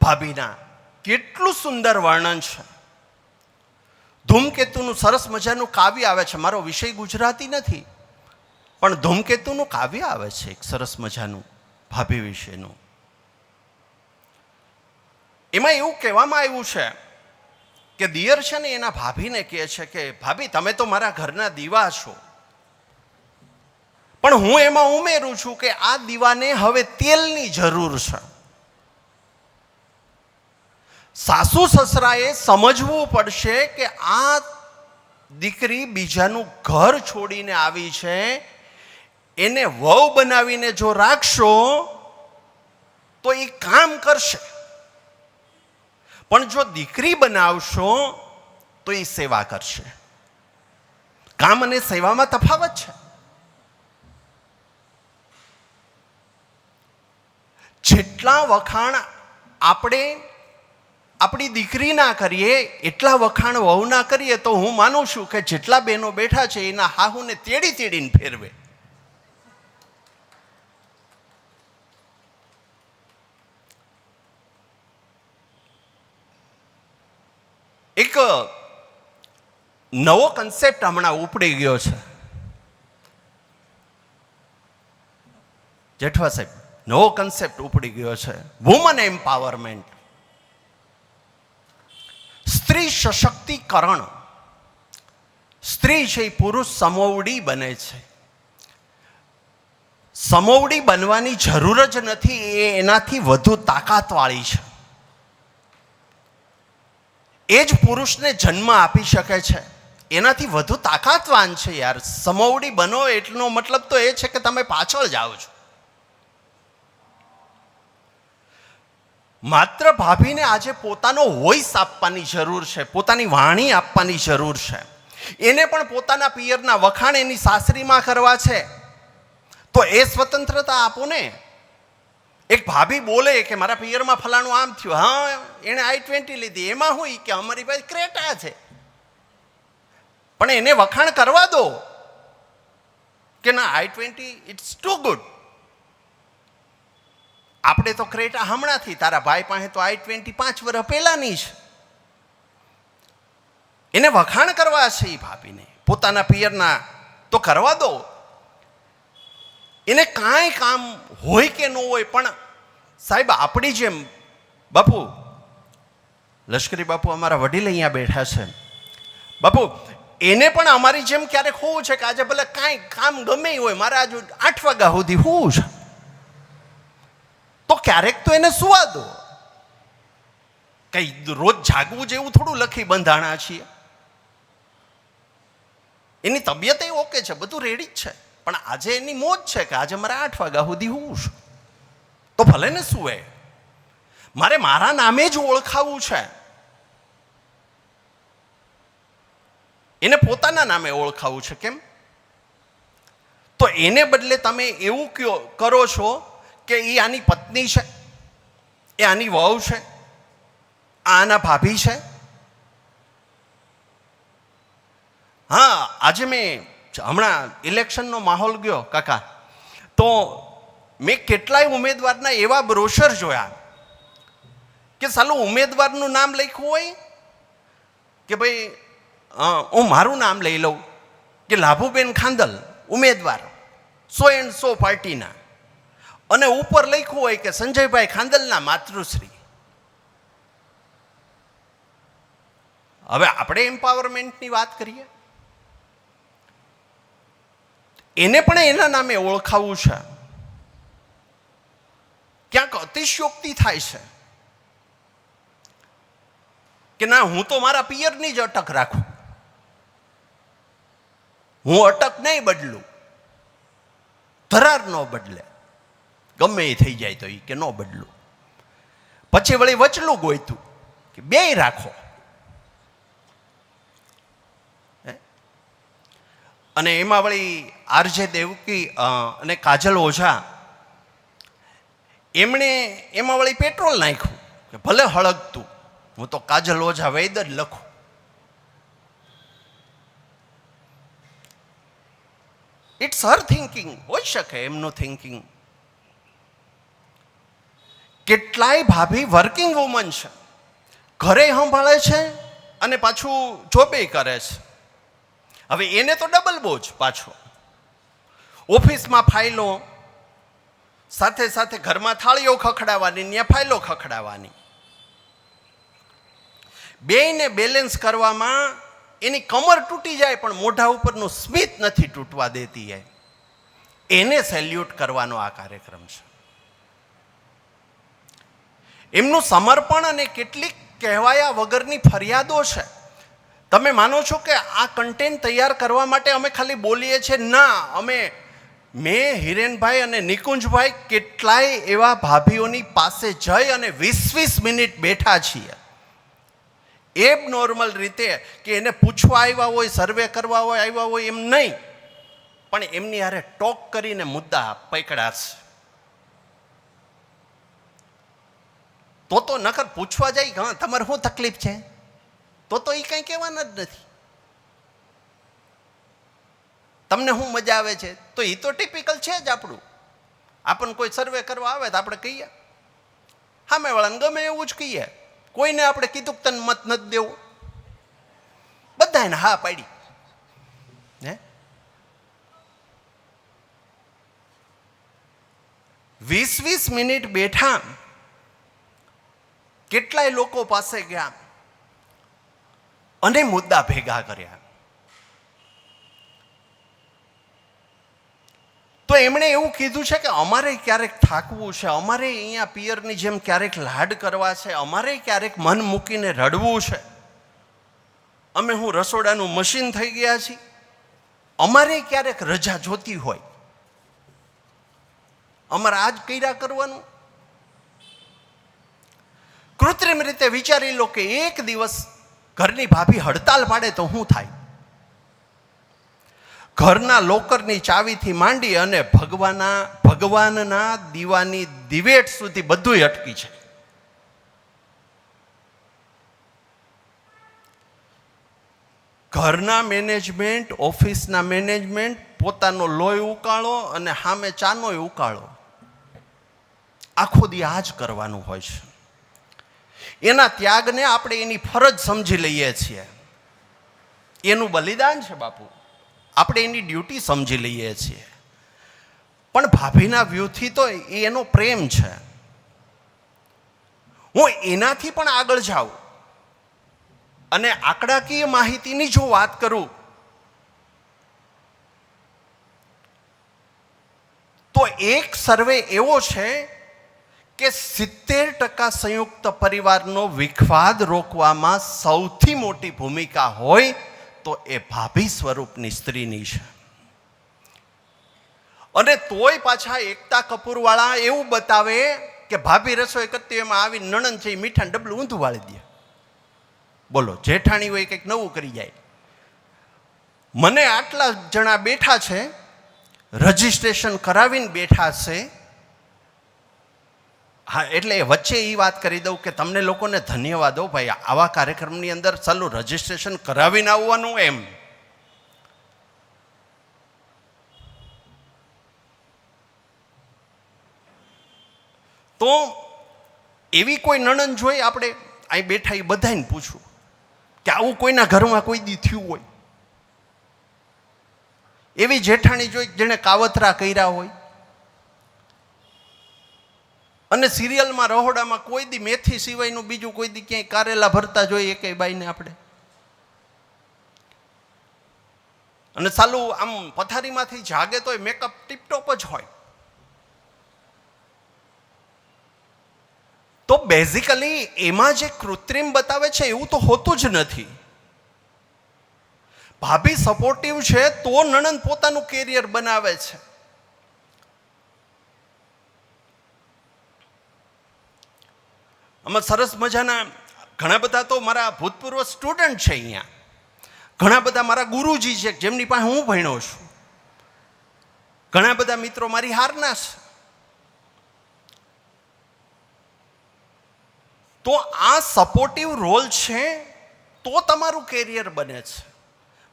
ભાભીના, કેટલું સુંદર વર્ણન છે. ધૂમકેતુનું સરસ મજાનું કાવ્ય આવે છે. મારો વિષય ગુજરાતી નથી, પણ ધૂમકેતુનું કાવ્ય આવે છે એક સરસ મજાનું ભાભી વિશેનું. એમાં એવું કહેવામાં આવ્યું છે કે દિયર છે ને એના ભાભીને કહે છે કે ભાભી તમે તો મારા ઘરના દીવા છો, પણ હું એમાં ઉમેરું છું કે આ દીવાને હવે તેલની જરૂર છે. સાસુ સસરાએ સમજવું પડશે કે આ દીકરી બીજાનું ઘર છોડીને આવી છે, એને વહુ બનાવીને જો રાખશો તો એ કામ કરશે, પણ જો દીકરી બનાવશો તો એ સેવા કરશે. કામ અને સેવામાં તફાવત છે. જેટલા વખાણ આપણે આપણી દીકરીના કરીએ એટલા વખાણ વહુના કરીએ તો હું માનું છું કે જેટલા બહેનો બેઠા છે એના હાહુને તેડી તેડીને ફેરવે. એક નવો કન્સેપ્ટ હમણાં ઉપડી ગયો છે જેઠવા સાહેબ, નવો કન્સેપ્ટ ઉપડી ગયો છે, વુમન એમ્પાવરમેન્ટ, સ્ત્રી સશક્તિકરણ. સ્ત્રી છે એ પુરુષ સમોવડી બને છે. સમોવડી બનવાની જરૂર જ નથી, એ એનાથી વધુ તાકાતવાળી છે. એ જ પુરુષને જન્મ આપી શકે છે, એનાથી વધુ તાકાતવાન છે. યાર, સમોવડી બનો એટલો મતલબ તો એ છે કે તમે પાછળ જાઓ છો. માત્ર ભાભીને આજે પોતાનો વોઇસ આપવાની જરૂર છે, પોતાની વાણી આપવાની જરૂર છે. એને પણ પોતાના પિયરના વખાણ એની સાસરીમાં કરવા છે તો એ સ્વતંત્રતા આપો ને. એક ભાભી બોલે કે મારા પિયરમાં ફલાણું આમ થયું, હા એણે i20 લીધી, એમાં હું કે અમારી પાસે ક્રેટા છે, પણ એને વખાણ કરવા દો કે ના i20 ઇટ્સ ટુ ગુડ. આપણે તો ક્રેટા હમણાંથી, તારા ભાઈ પાસે તો i20 5 વર્ષ પહેલાની છે. એને વખાણ કરવા છે એ ભાભીને પોતાના પિયરના, તો કરવા દો. એને કાંઈ કામ હોય કે ન હોય, પણ સાહેબ આપણી જેમ, બાપુ લશ્કરી બાપુ અમારા વડીલ અહીંયા બેઠા છે, બાપુ એને પણ અમારી જેમ ક્યારેક હોવું છે કે આજે ભલે કાંઈ કામ ગમે હોય, મારે આજે 8 વાગ્યા સુધી હોવું છે, તો ક્યારેક તો એને સુવા દો. કઈ રોજ જાગવું જેવું થોડું લખી બંધાણા છીએ. એની તબિયત એ ઓકે છે, બધું રેડી જ છે, પણ આજે એની મોજ છે કે આજે મારે 8 વાગ્યા સુધી હોવું છે, તો ભલે ને સુવે. મારે મારા નામે જ ઓળખાવું છે, એને પોતાના નામે ઓળખાવું છે. કેમ? તો એને બદલે તમે એવું કરો છો કે એ આની પત્ની છે, એ આની વહુ છે, આના ભાભી છે. હા, આજે મેં હમણાં ઇલેક્શનનો માહોલ ગયો કાકા, તો મેં કેટલાય ઉમેદવારના એવા બ્રોશર જોયા કે સાલું ઉમેદવારનું નામ લખ્યું હોય કે ભાઈ હું મારું નામ લઈ લઉં કે લાભુબેન ખાંદલ ઉમેદવાર 100 પાર્ટીના, અને ઉપર લખ્યું હોય કે સંજયભાઈ ખાંદલના માતૃશ્રી. હવે આપણે એમ્પાવરમેન્ટની વાત કરીએ, એને પણ એના નામે ઓળખાવું છે. ક્યાંક અતિશયોક્તિ થાય છે કે ના, હું તો મારા પિયરની જ અટક રાખું, હું અટક નહીં બદલું, ધરાર ન બદલે, ગમે એ થઈ જાય તો એ કે ન બદલું. પછી વળી વચલું ગોઈતું કે બેય રાખો. અને એમાં વળી આરજે દેવકી અને કાજલ ઓઝા એમણે એમાં વળી પેટ્રોલ નાખ્યું કે ભલે હળગતું, હું તો કાજલ ઓઝા વૈદ જ લખું. ઇટ્સ હર થિંકિંગ, હોઈ શકે એમનું થિંકિંગ. કેટલાય ભાભી વર્કિંગ વુમન છે, ઘરે સંભાળે છે અને પાછું જોબે કરે છે. હવે એને તો ડબલ બોજ પાછો, ઓફિસમાં ફાઇલો, સાથે સાથે ઘરમાં થાળીઓ ખખડાવવાની, ત્યાં ફાઇલો ખખડાવવાની. બેયને બેલેન્સ કરવામાં એની કમર તૂટી જાય પણ મોઢા ઉપરનું સ્મિત નથી તૂટવા દેતી. એને સેલ્યુટ કરવાનો આ કાર્યક્રમ છે. એમનું સમર્પણ અને કેટલીક કહેવાયા વગરની ફરિયાદો છે. તમે માનો છો કે આ કન્ટેન્ટ તૈયાર કરવા માટે અમે ખાલી બોલીએ છીએ? ના, મેં હિરેનભાઈ અને નિકુંજભાઈ કેટલાય એવા ભાભીઓની પાસે જઈ અને 20-20 મિનિટ બેઠા છીએ. એબ નોર્મલ રીતે કે એને પૂછવા આવ્યા હોય, સર્વે કરવા હોય આવ્યા હોય એમ નહીં, પણ એમની હારે ટોક કરીને મુદ્દા પકડ્યા છે. તો નકર પૂછવા જાય કે હા તમારે શું તકલીફ છે, તો એ કંઈ કહેવાના જ નથી. તમને શું મજા આવે છે, તો એ તો ટિપિકલ છે જ આપણું. આપણને કોઈ સર્વે કરવા આવે તો આપણે કહીએ, સામેવાળાને ગમે એવું જ કહીએ. કોઈને આપણે કીધું કે તને મત નથી દેવું, બધાને હા પાડી. હે 20-20 મિનિટ બેઠા, કેટલાય લોકો પાસે ગયા અને મુદ્દા ભેગા કર્યા. તો એમણે એવું કીધું છે કે અમારે ક્યારેક થાકવું છે, અમારે અહીંયા પિયરની જેમ ક્યારેક લાડ કરવા છે, અમારે ક્યારેક મન મૂકીને રડવું છે. અમે હું રસોડાનું મશીન થઈ ગયા છીએ, અમારે ક્યારેક રજા જોતી હોય, અમારે આજ કર્યા કરવાનું. કૃત્રિમ રીતે વિચારી લો કે એક દિવસ ઘરની ભાભી હડતાલ પાડે તો શું થાય? ઘરના લોકરની ચાવીથી માંડી અને ભગવાનના દીવાની દિવેટ સુધી બધું અટકી છે. ઘરના મેનેજમેન્ટ, ઓફિસના મેનેજમેન્ટ પોતાનો લોહી ઉકાળો અને સામે ચાનોય ઉકાળો, આખો દી આ જ કરવાનું હોય છે. એના ત્યાગને આપણે એની ફરજ સમજી લઈએ છીએ. એનું બલિદાન છે બાપુ, આપણે એની ડ્યુટી સમજી લઈએ છીએ. પણ ભાભીના વ્યૂથી તો એનો પ્રેમ છે. હું એનાથી પણ આગળ જાઉં અને આંકડાકીય માહિતીની જો વાત કરું તો એક સર્વે એવો છે કે 70% સંયુક્ત પરિવારનો વિખવાદ રોકવામાં સૌથી મોટી ભૂમિકા હોય તો એ ભાભી સ્વરૂપની સ્ત્રીની છે. અને તોય પાછા એકતા કપૂરવાળા એવું બતાવે કે ભાભી રસોઈ કરતી એમાં આવી નણંદ છે મીઠાનું ડબલું ઊંધું વાળી દે. બોલો, જેઠાણી હોય કંઈક નવું કરી જાય. મને આટલા જણા બેઠા છે, રજીસ્ટ્રેશન કરાવીને બેઠા છે. હા, એટલે વચ્ચે એ વાત કરી દઉં કે તમને લોકોને ધન્યવાદ હો ભાઈ, આવા કાર્યક્રમની અંદર ચાલુ રજીસ્ટ્રેશન કરાવીને આવવાનું. એમ તો એવી કોઈ નણંદ જોઈ આપણે અહીં બેઠા એ બધાને પૂછવું કે આવું કોઈના ઘરમાં કોઈ દી થયું હોય? એવી જેઠાણી જોઈ જેણે કાવતરા કર્યા હોય અને સિરિયલમાં રહોડામાં કોઈ દી મેથી સિવાયનું બીજું કોઈ દી ક્યાંય કારેલા ભરતા જોઈએ એકેય બાઈને આપણે? અને સાલું આમ પથારીમાંથી જાગે તોય મેકઅપ ટીપટોપ જ હોય. તો બેઝિકલી એમાં જે કૃત્રિમ બતાવે છે એવું તો હોતું જ નથી. ભાભી સપોર્ટિવ છે તો નણંદ પોતાનું કેરિયર બનાવે છે. આમાં સરસ મજાના ઘણા બધા તો મારા ભૂતપૂર્વ સ્ટુડન્ટ છે અહીંયા. ઘણા બધા મારા ગુરુજી છે જેમની પાસે હું ભણ્યો છું. ઘણા બધા મિત્રો મારી હારના છે. તો આ સપોર્ટિવ રોલ છે તો તમારું કેરિયર બને છે.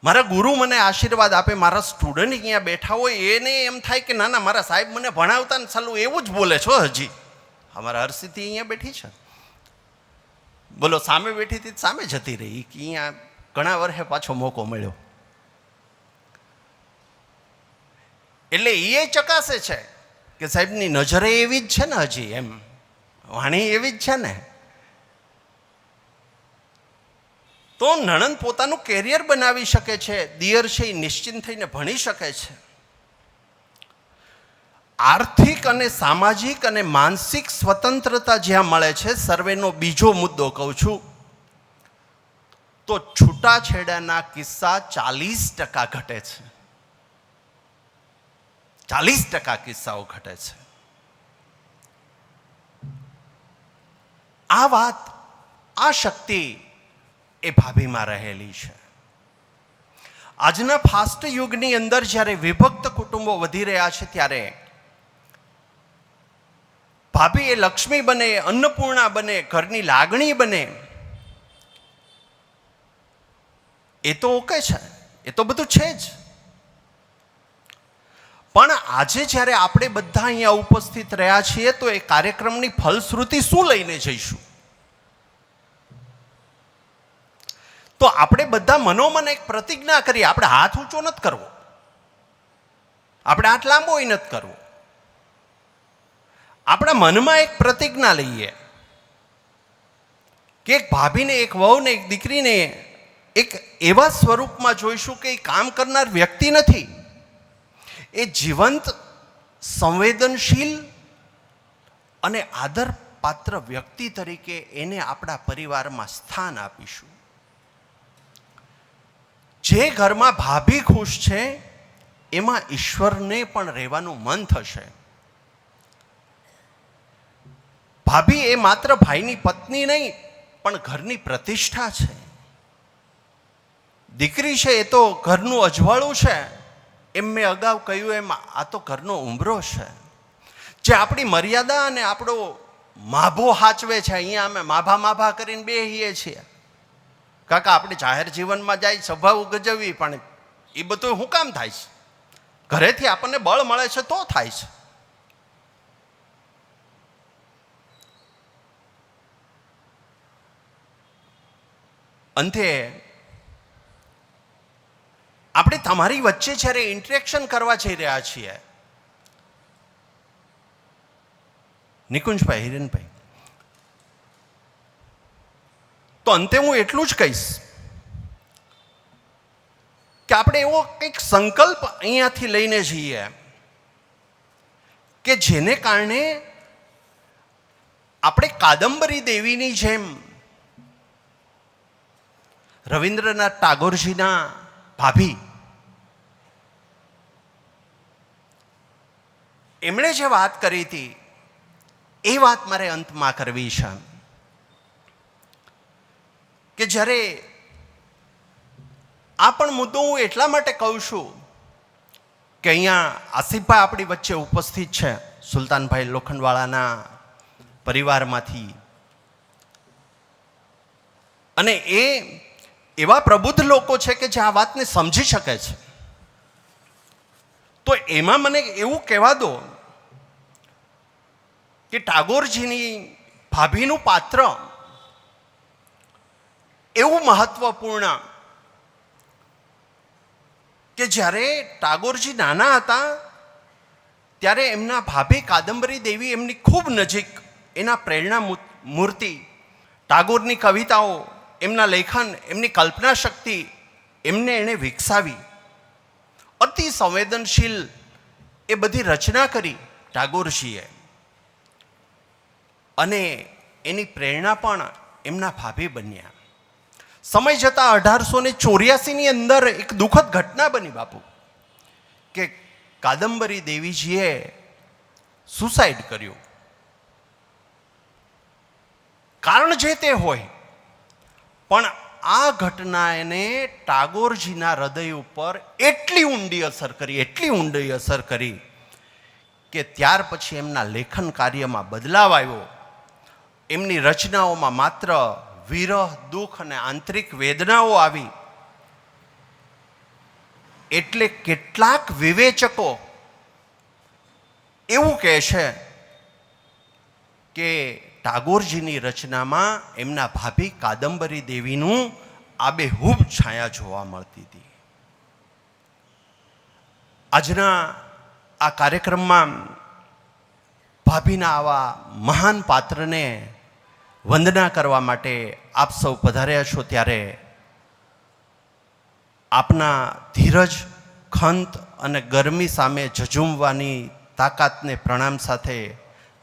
મારા ગુરુ મને આશીર્વાદ આપે, મારા સ્ટુડન્ટ અહીંયા બેઠા હોય એને એમ થાય કે ના ના મારા સાહેબ મને ભણાવતા ને ચાલુ એવું જ બોલે છો. હજી અમારા હરસિદ્ધિ અહીંયા બેઠી છે, બોલો સામે બેઠી હતી સામે જતી રહી કે અહીંયા ઘણા વર્ષે પાછો મોકો મળ્યો. એટલે એ ચકાસે છે કે સાહેબની નજરે એવી જ છે ને, હજી એમ વાણી એવી જ છે ને. તો નણંદ પોતાનું કેરિયર બનાવી શકે છે, દિયર છે એ નિશ્ચિંત થઈને ભણી શકે છે. આર્થિક અને સામાજિક અને માનસિક સ્વતંત્રતા જ્યાં મળે છે, સર્વેનો બીજો મુદ્દો કહું છું, તો છૂટાછેડાના કિસ્સા 40% ઘટે છે. 40% કિસ્સાઓ ઘટે છે. આ વાત, આ શક્તિ એ ભાભીમાં રહેલી છે. આજના ફાસ્ટ યુગની અંદર જ્યારે વિભક્ત કુટુંબો વધી રહ્યા છે ત્યારે ભાભી એ લક્ષ્મી બને, અન્નપૂર્ણા બને, ઘરની લાગણી બને, એ તો ઓકે છે, એ તો બધું છે જ. પણ આજે જ્યારે આપણે બધા અહીંયા ઉપસ્થિત રહ્યા છીએ તો એ કાર્યક્રમની ફલશ્રુતિ શું લઈને જઈશું? તો આપણે બધા મનોમન એક પ્રતિજ્ઞા કરીએ. આપણે હાથ ઊંચો નથી કરવો, આપણે હાથ લાંબો નથી કરવો. આપણા મનમાં એક પ્રતિજ્ઞા લઈએ કે એક ભાભીને, એક વહુને, એક દીકરીને એક એવા સ્વરૂપમાં જોઈશું કે એ કામ કરનાર વ્યક્તિ નથી, એ જીવંત, સંવેદનશીલ અને આદરપાત્ર વ્યક્તિ તરીકે એને આપણા પરિવારમાં સ્થાન આપીશું. જે ઘરમાં ભાભી ખુશ છે એમાં ઈશ્વરને પણ રહેવાનું મન થશે. ભાભી એ માત્ર ભાઈની પત્ની નહીં પણ ઘરની પ્રતિષ્ઠા છે. દીકરી છે એ તો ઘરનું અજવાળું છે. એમ મેં અગાઉ કહ્યું એમ આ તો ઘરનો ઉંબરો છે, જે આપણી મર્યાદા અને આપણો માભો હાચવે છે. અહીંયા અમે માભા કરીને બેહીએ છીએ. કાકા આપણે જાહેર જીવનમાં જાય, સભાઓ ગજવવી, પણ એ બધું શું કામ થાય છે? ઘરેથી આપણને બળ મળે છે તો થાય છે. અંતે આપણે તમારી વચ્ચે જ્યારે ઇન્ટરેક્શન કરવા જઈ રહ્યા છીએ, નિકુંજભાઈ, હિરેનભાઈ, તો અંતે હું એટલું જ કહીશ કે આપણે એવો કંઈક સંકલ્પ અહીંયાથી લઈને જઈએ કે જેને કારણે આપણે કાદંબરી દેવીની જેમ રવિન્દ્રનાથ ટાગોરજીના ભાભી, એમણે જે વાત કરી હતી એ વાત મારે અંતમાં કરવી છે કે જ્યારે આ પણ મુદ્દો હું એટલા માટે કહું છું કે અહીંયા આસિફભાઈ આપણી વચ્ચે ઉપસ્થિત છે, સુલતાનભાઈ લોખંડવાળાના પરિવારમાંથી, અને એ એવા પ્રબુદ્ધ લોકો છે કે જે આ વાતને સમજી શકે છે. તો એમાં મને એવું કહેવા દો કે ટાગોરજીની ભાભીનું પાત્ર એવું મહત્વપૂર્ણ કે જ્યારે ટાગોરજી નાના હતા ત્યારે એમના ભાભી કાદંબરી દેવી એમની ખૂબ નજીક, એના પ્રેરણા મૂર્તિ, ટાગોરની કવિતાઓ, એમના લેખન, એમની કલ્પના શક્તિ એમને એણે વિકસાવી. અતિ સંવેદનશીલ એ બધી રચના કરી ટાગોરજીએ, અને એની પ્રેરણા પણ એમના ભાભી બન્યા. સમય જતાં 1884ની અંદર એક દુઃખદ ઘટના બની બાપુ, કે કાદંબરી દેવીજીએ સુસાઇડ કર્યું. કારણ જે તે હોય, પણ આ ઘટનાને ટાગોરજીના હૃદય ઉપર એટલી ઊંડી અસર કરી કે ત્યાર પછી એમના લેખન કાર્યમાં બદલાવ આવ્યો. એમની રચનાઓમાં માત્ર વિરહ, દુઃખ અને આંતરિક વેદનાઓ આવી. એટલે કેટલાક વિવેચકો એવું કહે છે કે ટાગોરજીની રચનામાં એમના ભાભી કાદંબરી દેવીનું આબેહૂબ છાયા જોવા મળતી હતી. આજના આ કાર્યક્રમમાં ભાભીના આવા મહાન પાત્રને વંદના કરવા માટે આપ સૌ પધાર્યા છો, ત્યારે આપના ધીરજ, ખંત અને ગરમી સામે ઝઝૂમવાની તાકાતને પ્રણામ સાથે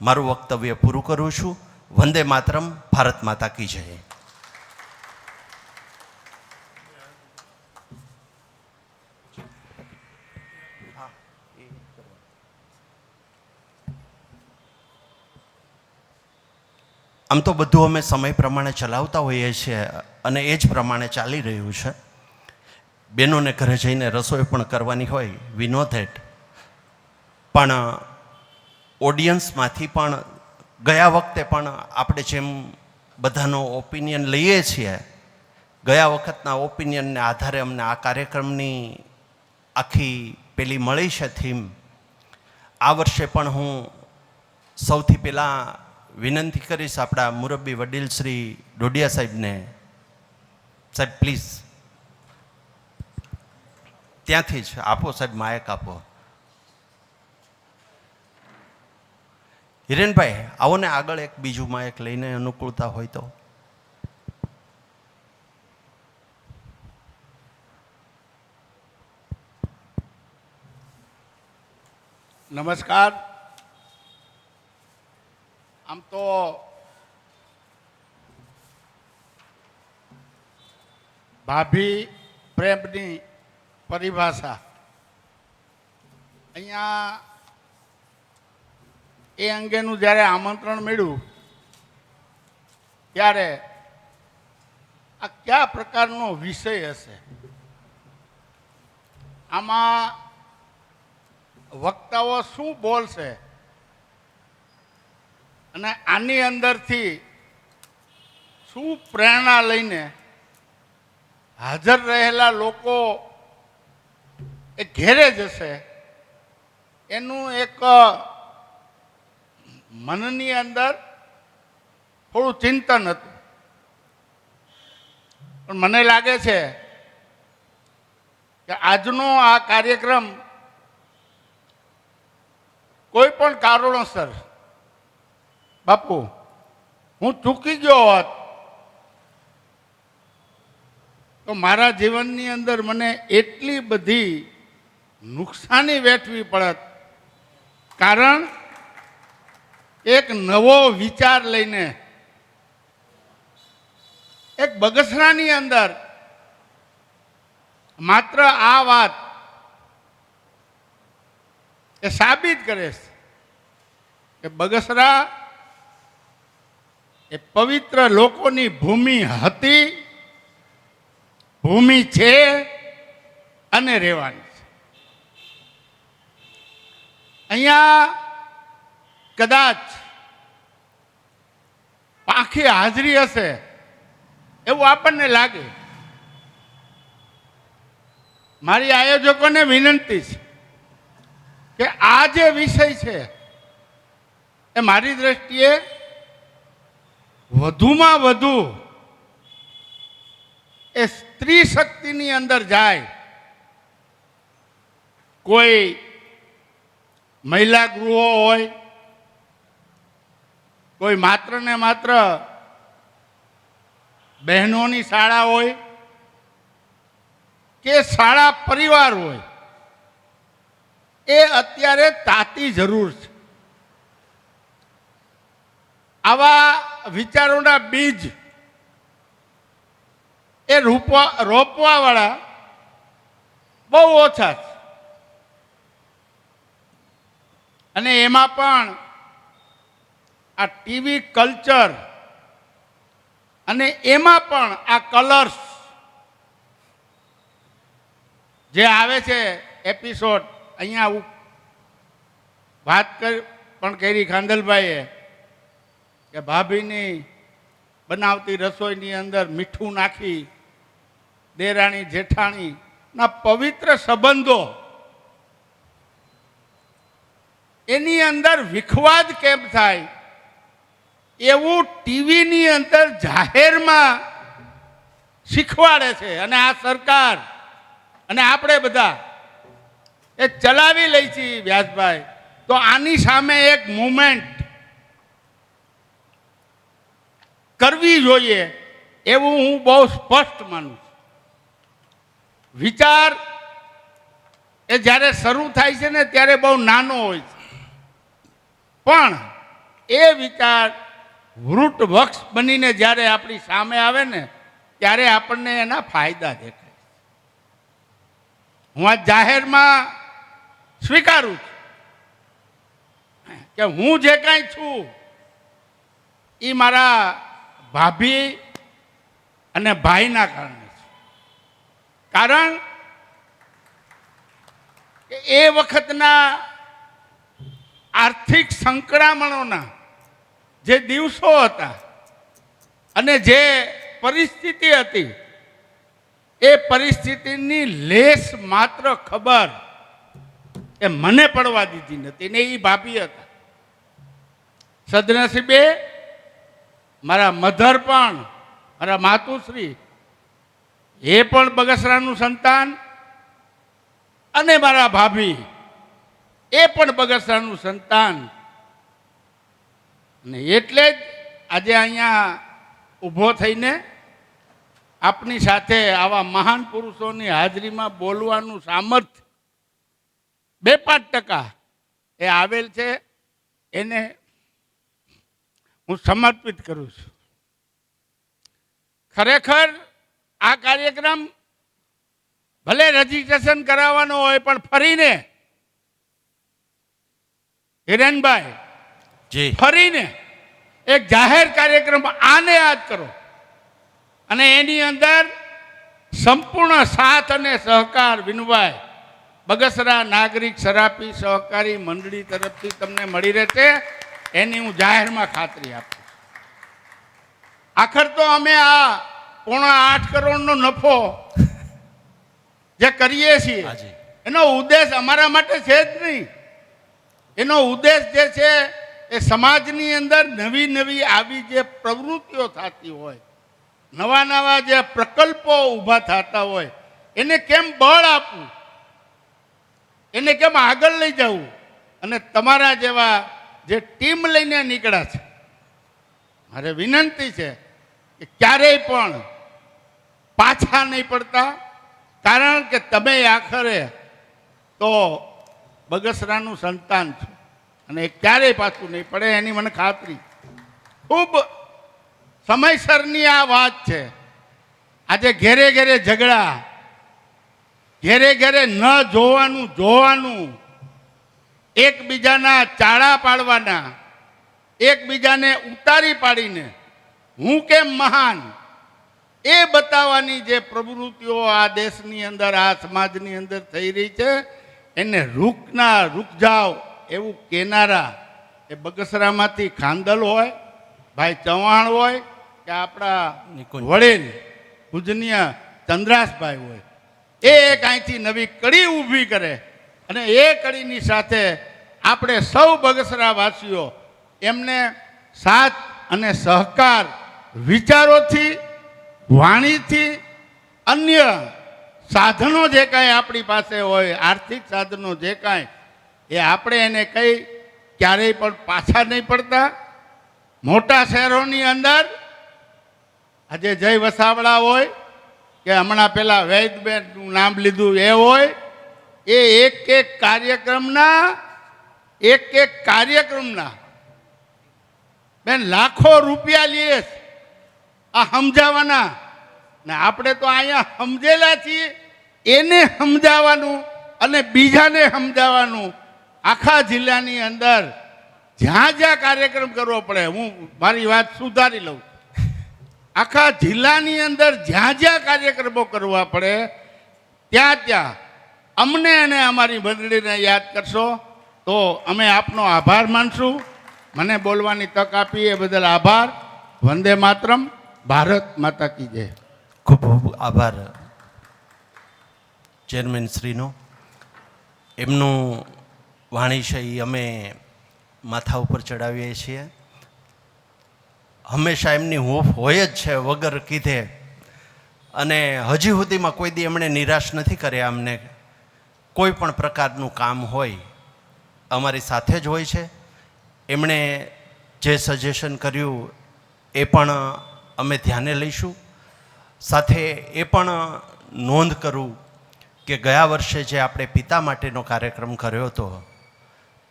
મારું વક્તવ્ય પૂરું કરું છું. વંદે માતરમ. ભારત માતા કી જય. આમ તો બધું અમે સમય પ્રમાણે ચલાવતા હોઈએ છીએ અને એ જ પ્રમાણે ચાલી રહ્યું છે. બહેનોને ઘરે જઈને રસોઈ પણ કરવાની હોય, વી નો ધેટ. પણ ઓડિયન્સમાંથી પણ ગયા વખતે પણ આપણે જેમ બધાનો ઓપિનિયન લઈએ છીએ, ગયા વખતના ઓપિનિયનને આધારે અમને આ કાર્યક્રમની આખી પેલી મળી છે થીમ. આ વર્ષે પણ હું સૌથી પહેલાં વિનંતી કરીશ આપણા મુરબ્બી વડીલ શ્રી ડોડિયા સાહેબને, સાહેબ પ્લીઝ ત્યાંથી જ આપો સાહેબ, માયક આપો. હિરેનભાઈ આવો ને આગળ, એક બીજું માયક લઈને અનુકૂળતા હોય તો. નમસ્કાર. આમ તો ભાભી પ્રેમની પરિભાષા અહીંયા એ અંગેનું જ્યારે આમંત્રણ મળ્યું ત્યારે આ કયા પ્રકારનો વિષય હશે, આમાં વક્તાઓ શું બોલશે અને આની અંદરથી શું પ્રેરણા લઈને હાજર રહેલા લોકો એ ઘેરે જશે, એનું એક મનની અંદર થોડું ચિંતન હતું. પણ મને લાગે છે કે આજનો આ કાર્યક્રમ કોઈ પણ કારણોસર બાપુ હું ચૂકી ગયો હોત તો મારા જીવનની અંદર મને એટલી બધી નુકસાની વેઠવી પડત. કારણ એક નવો વિચાર લઈને એક બગસરાની અંદર માત્ર આ વાત એ સાબિત કરે છે કે બગસરા એ પવિત્ર લોકોની ભૂમિ હતી, ભૂમિ છે અને રહેવાની છે. અહીંયા કદાચ પાંખી હાજરી હશે એવું આપણને લાગે. મારી આયોજકોને વિનંતી છે કે આ જે વિષય છે એ મારી દ્રષ્ટિએ વધુમાં વધુ એ સ્ત્રી શક્તિની અંદર જાય. કોઈ મહિલા ગૃહો હોય, કોઈ માત્ર ને માત્ર બહેનોની શાળા હોય કે શાળા પરિવાર હોય, એ અત્યારે તાતી જરૂર છે. આવા વિચારોના બીજ એ રોપવાવાળા બહુ ઓછા છે. અને એમાં પણ આ ટીવી કલ્ચર અને એમાં પણ આ કલર્સ જે આવે છે એપિસોડ અહીંયા વાત પણ કરી ખાંડલભાઈએ કે ભાભીની બનાવતી રસોઈની અંદર મીઠું નાખી દેરાણી જેઠાણીના પવિત્ર સંબંધો એની અંદર વિખવાદ કેમ થાય એવું ટીવીની અંદર જાહેરમાં શીખવાડે છે. અને આ સરકાર અને આપણે બધા એ ચલાવી લઈ છીએ વ્યાસભાઈ. તો આની સામે એક મૂવમેન્ટ કરવી જોઈએ એવું હું બહુ સ્પષ્ટ માનું છું. વિચાર એ જ્યારે શરૂ થાય છે ને ત્યારે બહુ નાનો હોય છે, પણ એ વિચાર વૃટ વૃક્ષ બનીને જ્યારે આપણી સામે આવે ને ત્યારે આપણને એના ફાયદા દેખાય. હું આ જાહેરમાં સ્વીકારું છું કે હું જે કાંઈ છું એ મારા ભાભી અને ભાઈના કારણે છે. કારણ કે એ વખતના આર્થિક સંકળામણોના જે દિવસો હતા અને જે પરિસ્થિતિ હતી એ પરિસ્થિતિની લેશ માત્ર ખબર એ મને પડવા દીધી નથી ને એ ભાભી હતા. સદનસીબે મારા મધર પણ, મારા માતુશ્રી એ પણ બગસરાનું સંતાન અને મારા ભાભી એ પણ બગસરાનું સંતાન. અને એટલે જ આજે અહીંયા ઊભો થઈને આપની સાથે આવા મહાન પુરુષોની હાજરીમાં બોલવાનું સામર્થ્ય 2-5% એ આવેલ છે, એને હું સમર્પિત કરું છું. ખરેખર આ કાર્યક્રમ ભલે રજીસ્ટ્રેશન કરાવવાનો હોય પણ ફરીને હિરેનભાઈ જી ફરીને એક જાહેર કાર્યક્રમ આને યાદ કરો અને એની અંદર સંપૂર્ણ સાથ અને સહકાર વિનવાય બગસરા નાગરિક સરાપી સહકારી મંડળી તરફથી તમને મળી રહેશે એની હું જાહેરમાં ખાતરી આપું. આખર તો અમે આ 8.5 કરોડનો નફો જે કરીએ છીએ એનો ઉદ્દેશ અમારા માટે છે જ નહીં. એનો ઉદ્દેશ જે છે એ સમાજની અંદર નવી નવી આવી જે પ્રવૃત્તિઓ થતી હોય, નવા નવા જે પ્રકલ્પો ઊભા થતા હોય એને કેમ બળ આપવું, એને કેમ આગળ લઈ જવું. અને તમારા જેવા જે ટીમ લઈને નીકળ્યા છે, મારે વિનંતી છે કે ક્યારેય પણ પાછા નહીં પડતા. કારણ કે તમે આખરે તો બગસરાનું સંતાન છો અને ક્યારેય પાછું નહીં પડે એની મને ખાતરી. ખૂબ સમયસરની આ વાત છે. આજે ઘેરે ઘેરે ઝઘડા, ઘેરે ઘેરે ન જોવાનું, એકબીજાના ચાળા પાડવાના, એકબીજાને ઉતારી પાડીને હું કેમ મહાન એ બતાવવાની જે પ્રવૃત્તિઓ આ દેશની અંદર, આ સમાજની અંદર થઈ રહી છે એને રૂક જાઓ એવું કેનારા એ બગસરામાંથી ખાંડલ હોય, ભાઈ ચૌહાણ હોય કે આપણા વડીલ પૂજનીય ચંદ્રાસભાઈ હોય, એ એક અહીંથી નવી કડી ઊભી કરે અને એ કડીની સાથે આપણે સૌ બગસરાવાસીઓ એમને સાથ અને સહકાર વિચારોથી, વાણીથી, અન્ય સાધનો જે કાંઈ આપણી પાસે હોય, આર્થિક સાધનો જે કાંઈ એ આપણે એને કંઈ ક્યારેય પણ પાછા નહીં પડતા. મોટા શહેરોની અંદર આજે જય વસાવડા હોય કે હમણાં પેલા વૈદબેનનું નામ લીધું એ હોય, એ એક કાર્યક્રમના બેન લાખો રૂપિયા લઈએ આ સમજાવવાના. ને આપણે તો અહીંયા સમજેલા છીએ, એને સમજાવવાનું અને બીજાને સમજાવવાનું. આખા જિલ્લાની અંદર જ્યાં જ્યાં કાર્યક્રમ કરવો પડે, હું મારી વાત સુધારી લઉં, આખા જિલ્લાની અંદર જ્યાં જ્યાં કાર્યક્રમો કરવા પડે ત્યાં અમને અને અમારી મંડળીને યાદ કરશો તો અમે આપનો આભાર માનશું. મને બોલવાની તક આપી એ બદલ આભાર. વંદે માતરમ. ભારત માતા કી જય. ખૂબ ખૂબ આભાર ચેરમેન શ્રીનો. એમનું વાણીશય અમે માથા ઉપર ચડાવીએ છીએ. હંમેશા એમની હૂંફ હોય જ છે વગર કીધે, અને હજી સુધીમાં કોઈ દી એમણે નિરાશ નથી કર્યા અમને. કોઈ પણ પ્રકારનું કામ હોય અમારી સાથે જ હોય છે. એમણે જે સજેશન કર્યું એ પણ અમે ધ્યાને લઈશું. સાથે એ પણ નોંધ કરું કે ગયા વર્ષે જે આપણે પિતા માટેનો કાર્યક્રમ કર્યો હતો,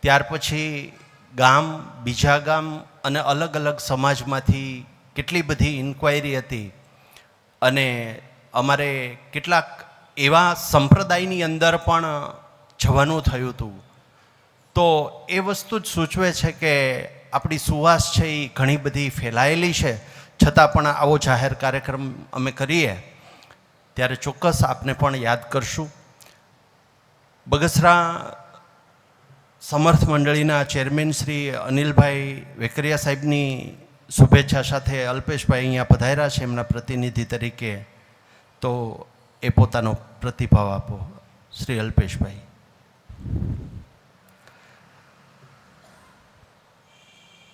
ત્યાર પછી ગામ, બીજા ગામ અને અલગ અલગ સમાજમાંથી કેટલી બધી ઇન્ક્વાયરી હતી, અને અમારે કેટલાક એવા સંપ્રદાયની અંદર પણ જવાનું થયું હતું. તો એ વસ્તુ જ સૂચવે છે કે આપણી સુવાસ છે એ ઘણી બધી ફેલાયેલી છે. છતાં પણ આવો જાહેર કાર્યક્રમ અમે કરીએ ત્યારે ચોક્કસ આપને પણ યાદ કરશું. બગસરા સમર્થ મંડળીના ચેરમેન શ્રી અનિલભાઈ વેકરિયા સાહેબની શુભેચ્છા સાથે અલ્પેશભાઈ અહીંયા પધાર્યા છે એમના પ્રતિનિધિ તરીકે. તો એ પોતાનો પ્રતિભાવ આપો શ્રી અલ્પેશભાઈ.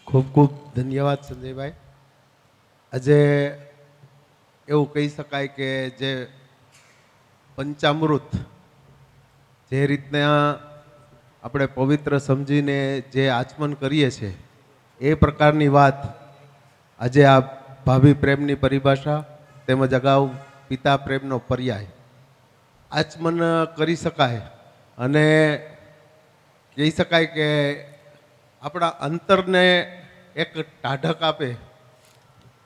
ખૂબ ખૂબ ધન્યવાદ સંજયભાઈ. આજે એવું કહી શકાય કે જે પંચામૃત જે રીતના આપણે પવિત્ર સમજીને જે આચમન કરીએ છીએ એ પ્રકારની વાત આજે આ ભાભી પ્રેમની પરિભાષા તેમજ અગાઉ પિતા પ્રેમનો પર્યાય આચમન કરી શકાય, અને કહી શકાય કે આપણા અંતરને એક ટાઢક આપે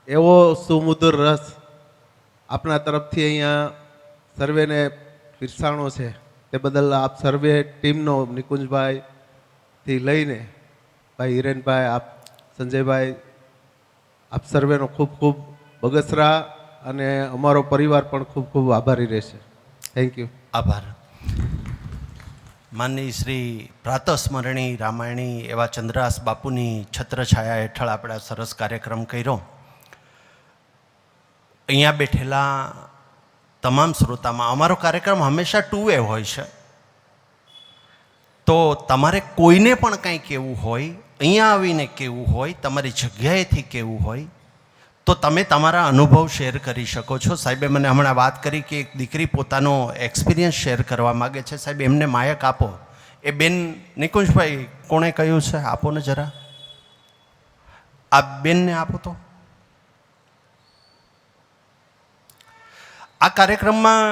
એવો સુમધુર રસ આપણા તરફથી અહીંયા સર્વેને પીરસાણો છે. તે બદલ આપ સર્વે ટીમનો, નિકુંજભાઈથી લઈને ભાઈ હિરેનભાઈ, આપ સંજયભાઈ, આપ સર્વેનો ખૂબ ખૂબ બગસરા અને અમારો પરિવાર પણ ખૂબ ખૂબ આભારી રહેશે. Thank you. આભાર. માનનીય શ્રી પ્રાતસ્મરણી રામાયણી એવા ચંદ્રહાસ બાપુની છત્રછાયા હેઠળ આપણે સરસ કાર્યક્રમ કર્યો. અહીંયા બેઠેલા તમામ શ્રોતામાં અમારો કાર્યક્રમ હંમેશા 2 વે હોય છે. તો તમારે કોઈને પણ કંઈ કહેવું હોય, અહીંયા આવીને કહેવું હોય, તમારી જગ્યાએથી કહેવું હોય તો તમે તમારા અનુભવ શેર કરી શકો છો. સાહેબે મને હમણાં વાત કરી કે એક દીકરી પોતાનો એક્સપિરિયન્સ શેર કરવા માગે છે. સાહેબ એમને માયક આપો. એ બેન નિકુંજભાઈ કોણે કહ્યું છે? આપો ને જરા, આ બેનને આપો. તો આ કાર્યક્રમમાં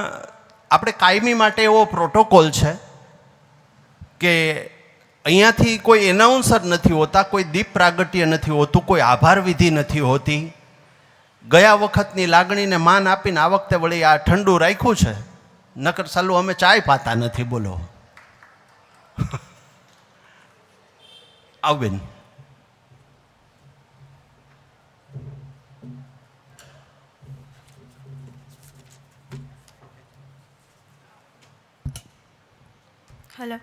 આપણે કાયમી માટે એવો પ્રોટોકોલ છે કે અહીંયાથી કોઈ એનાઉન્સર નથી હોતા, કોઈ દીપ પ્રાગટ્ય નથી હોતું, કોઈ આભાર વિધિ નથી હોતી. ગયા વખતની લાગણીને માન આપીને આ વખતે વળી આ ઠંડુ રાખ્યું છે. નકર સાલું અમે ચાય પાતા નથી. બોલો આવ બેન. હલો.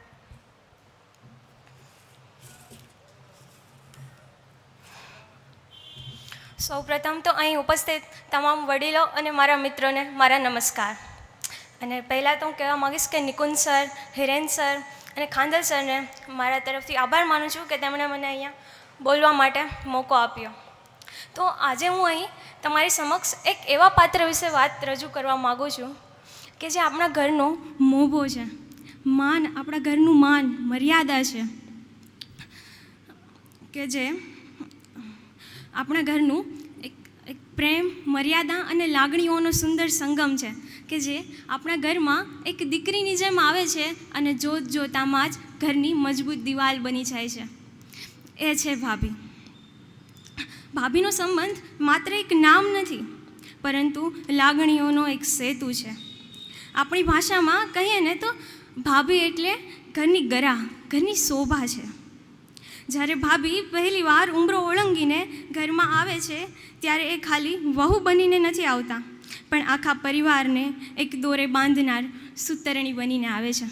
સૌપ્રથમ તો અહીં ઉપસ્થિત તમામ વડીલો અને મારા મિત્રોને મારા નમસ્કાર. અને પહેલાં તો હું કહેવા માગીશ કે નિકુંજ સર, હિરેન સર અને ખાંદલ સરને મારા તરફથી આભાર માનું છું કે તેમણે મને અહીંયા બોલવા માટે મોકો આપ્યો. તો આજે હું અહીં તમારી સમક્ષ એક એવા પાત્ર વિશે વાત રજૂ કરવા માગું છું કે જે આપણા ઘરનો મોભો છે, માન, આપણા ઘરનું માન, મર્યાદા છે, કે જે આપણા ઘરનું એક પ્રેમ, મર્યાદા અને લાગણીઓનો સુંદર સંગમ છે, કે જે આપણા ઘરમાં એક દીકરીની જેમ આવે છે અને જોત જોતામાં જ ઘરની મજબૂત દિવાલ બની જાય છે. એ છે ભાભી. ભાભીનો સંબંધ માત્ર એક નામ નથી, પરંતુ લાગણીઓનો એક સેતુ છે. આપણી ભાષામાં કહીએ ને તો ભાભી એટલે ઘરની ગરા, ઘરની શોભા છે. જ્યારે ભાભી પહેલી વાર ઉંબરો ઓળંગીને ઘરમાં આવે છે ત્યારે એ ખાલી વહુ બનીને નથી આવતા, પણ આખા પરિવારને એક દોરે બાંધનાર સુતરણી બનીને આવે છે.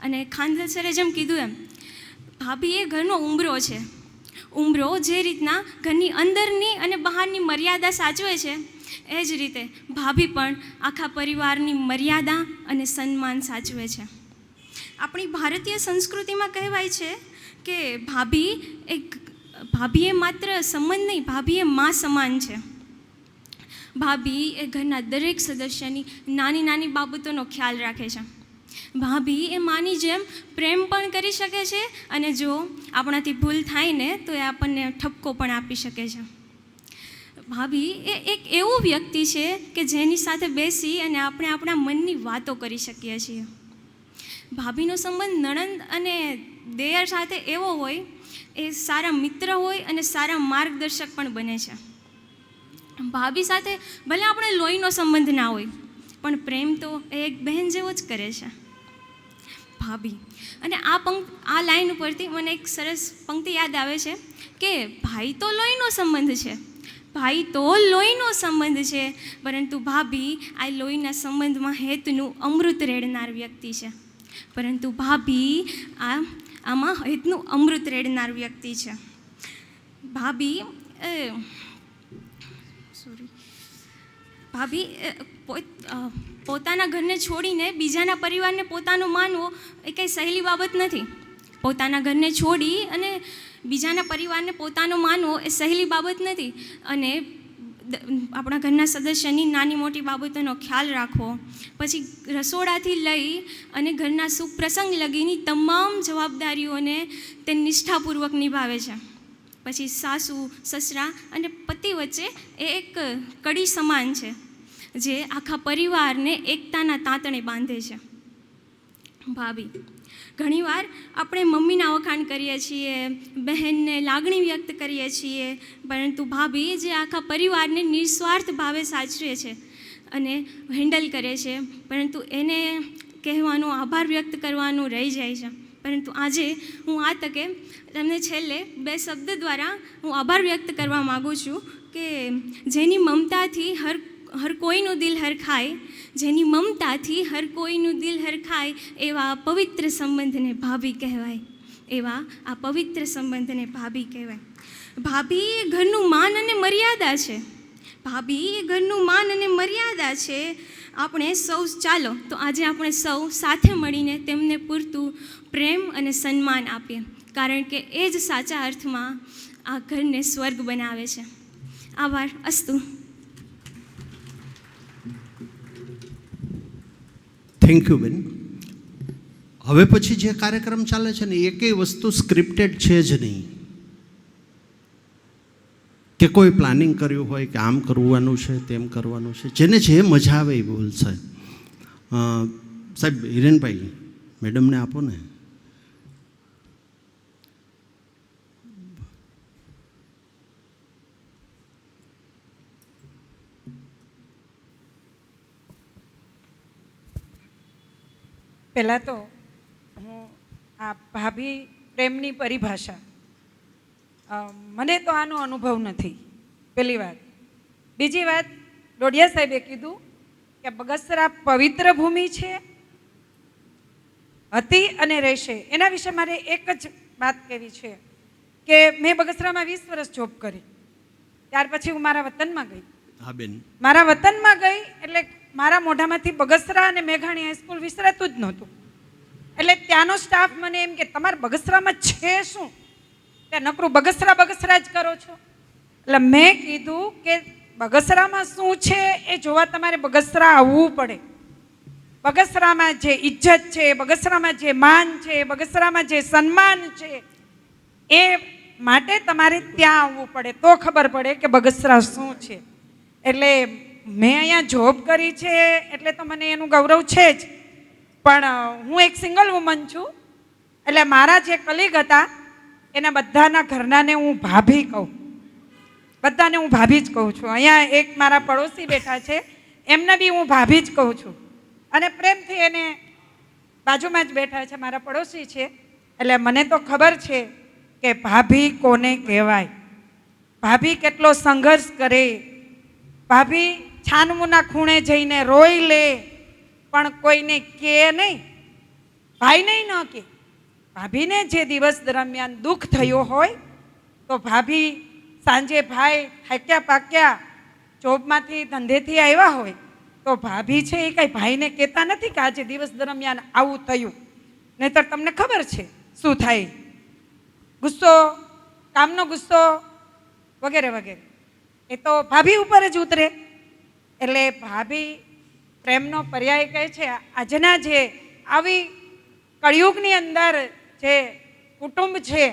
અને ખાનદલ સરે જેમ કીધું એમ, ભાભી એ ઘરનો ઉંબરો છે. ઉંબરો જે રીતના ઘરની અંદરની અને બહારની મર્યાદા સાચવે છે, એ જ રીતે ભાભી પણ આખા પરિવારની મર્યાદા અને સન્માન સાચવે છે. આપણી ભારતીય સંસ્કૃતિમાં કહેવાય છે કે ભાભી એ માત્ર સંબંધ નહીં, ભાભી એ મા સમાન છે. ભાભી એ ઘરના દરેક સદસ્યની નાની નાની બાબતોનો ખ્યાલ રાખે છે. ભાભી એ માની જેમ પ્રેમ પણ કરી શકે છે, અને જો આપણાથી ભૂલ થાય ને તો એ આપણને ઠપકો પણ આપી શકે છે. ભાભી એ એક એવું વ્યક્તિ છે કે જેની સાથે બેસી અને આપણે આપણા મનની વાતો કરી શકીએ છીએ. ભાભીનો સંબંધ નણંદ અને દેયર સાથે એવો હોય, એ સારા મિત્ર હોય અને સારા માર્ગદર્શક પણ બને છે. ભાભી સાથે ભલે આપણે લોહીનો સંબંધ ના હોય, પણ પ્રેમ તો એ એક બહેન જેવો જ કરે છે. ભાભી અને આ લાઈન ઉપરથી મને એક સરસ પંક્તિ યાદ આવે છે કે ભાઈ તો લોહીનો સંબંધ છે, ભાઈ તો લોહીનો સંબંધ છે, પરંતુ ભાભી આ લોહીના સંબંધમાં હેતનું અમૃત રેડનાર વ્યક્તિ છે. પરંતુ ભાભી આમાં હેતનું અમૃત રેડનાર વ્યક્તિ છે. ભાભી પોતાના ઘરને છોડીને બીજાના પરિવારને પોતાનું માનવું એ કંઈ સહેલી બાબત નથી. પોતાના ઘરને છોડી અને બીજાના પરિવારને પોતાનો માનવો એ સહેલી બાબત નથી. અને આપણા ઘરના સદસ્યની નાની મોટી બાબતોનો ખ્યાલ રાખવો, પછી રસોડાથી લઈ અને ઘરના સુપ્રસંગ લગીની તમામ જવાબદારીઓને તે નિષ્ઠાપૂર્વક નિભાવે છે. પછી સાસુ, સસરા અને પતિ વચ્ચે એ એક કડી સમાન છે, જે આખા પરિવારને એકતાના તાંતણે બાંધે છે. ભાભી ઘણીવાર આપણે મમ્મીના વખાણ કરીએ છીએ, બહેનને લાગણી વ્યક્ત કરીએ છીએ, પરંતુ ભાભી જે આખા પરિવારને નિસ્વાર્થ ભાવે સાચવે છે અને હેન્ડલ કરે છે, પરંતુ એને કહેવાનો, આભાર વ્યક્ત કરવાનું રહી જાય છે. પરંતુ આજે હું આ તકે તમને છેલ્લે 2 શબ્દ દ્વારા હું આભાર વ્યક્ત કરવા માગું છું કે જેની મમતાથી હર કોઈનું દિલ હરખાય, જેની મમતાથી હર કોઈનું દિલ હરખાય, એવા પવિત્ર સંબંધને ભાભી કહેવાય. એવા આ પવિત્ર સંબંધને ભાભી કહેવાય. ભાભી એ ઘરનું માન અને મર્યાદા છે. ભાભી એ ઘરનું માન અને મર્યાદા છે. આપણે સૌ ચાલો તો આજે આપણે સૌ સાથે મળીને તેમને પૂરતું પ્રેમ અને સન્માન આપીએ, કારણ કે એ જ સાચા અર્થમાં આ ઘરને સ્વર્ગ બનાવે છે. આભાર. અસ્તુ. થેન્ક યુ બેન. હવે પછી જે કાર્યક્રમ ચાલે છે ને, એકેય વસ્તુ સ્ક્રિપ્ટેડ છે જ નહીં, કે કોઈ પ્લાનિંગ કર્યું હોય કે આમ કરવાનું છે, તેમ કરવાનું છે. જેને જે મજા આવે એ બોલશે. સાહેબ હિરેનભાઈ, મેડમને આપો ને. પહેલાં તો હું આ ભાભી પ્રેમની પરિભાષા, મને તો આનો અનુભવ નથી, પહેલી વાત. બીજી વાત, ડોડિયા સાહેબે કીધું કે બગસરા પવિત્ર ભૂમિ છે, હતી અને રહેશે. એના વિશે મારે એક જ વાત કહેવી છે કે મેં બગસરામાં 20 વર્ષ જોબ કરી. ત્યાર પછી હું મારા વતનમાં ગઈ. હા બેન. મારા વતનમાં ગઈ એટલે મારા મોઢામાંથી બગસરા અને મેઘાણી હાઈસ્કૂલ વિસરાતું જ નહોતું. એટલે ત્યાંનો સ્ટાફ મને એમ કે તમારે બગસરામાં છે શું, ત્યાં નકરું બગસરા જ કરો છો. એટલે મેં કીધું કે બગસરામાં શું છે એ જોવા તમારે બગસરા આવવું પડે. બગસરામાં જે ઇજ્જત છે, બગસરામાં જે માન છે, બગસરામાં જે સન્માન છે, એ માટે તમારે ત્યાં આવવું પડે, તો ખબર પડે કે બગસરા શું છે. એટલે મેં અહીંયા જોબ કરી છે એટલે તો મને એનું ગૌરવ છે જ, પણ હું એક સિંગલ વુમન છું. એટલે મારા જે કલીગ હતા એના બધાના ઘરનાને હું ભાભી કહું, બધાને હું ભાભી જ કહું છું. અહીંયા એક મારા પડોશી બેઠા છે, એમને બી હું ભાભી જ કહું છું. અને પ્રેમથી એને બાજુમાં જ બેઠા છે, મારા પડોશી છે. એટલે મને તો ખબર છે કે ભાભી કોને કહેવાય, ભાભી કેટલો સંઘર્ષ કરે, ભાભી છાનમુના ખૂણે જઈને રોઈ લે, પણ કોઈને કે નહીં, ભાઈને ન કે. ભાભીને જે દિવસ દરમિયાન દુઃખ થયું હોય તો ભાભી સાંજે ભાઈ થાક્યા પાક્યા જોબમાંથી ધંધેથી આવ્યા હોય તો ભાભી છે એ કંઈ ભાઈને કહેતા નથી કે આજે દિવસ દરમિયાન આવું થયું, નહીંતર તમને ખબર છે શું થાય. ગુસ્સો, કામનો ગુસ્સો વગેરે વગેરે એ તો ભાભી ઉપર જ ઉતરે. એટલે ભાભી પ્રેમનો પર્યાય કહે છે. આજના જે આવી કળિયુગની અંદર જે કુટુંબ છે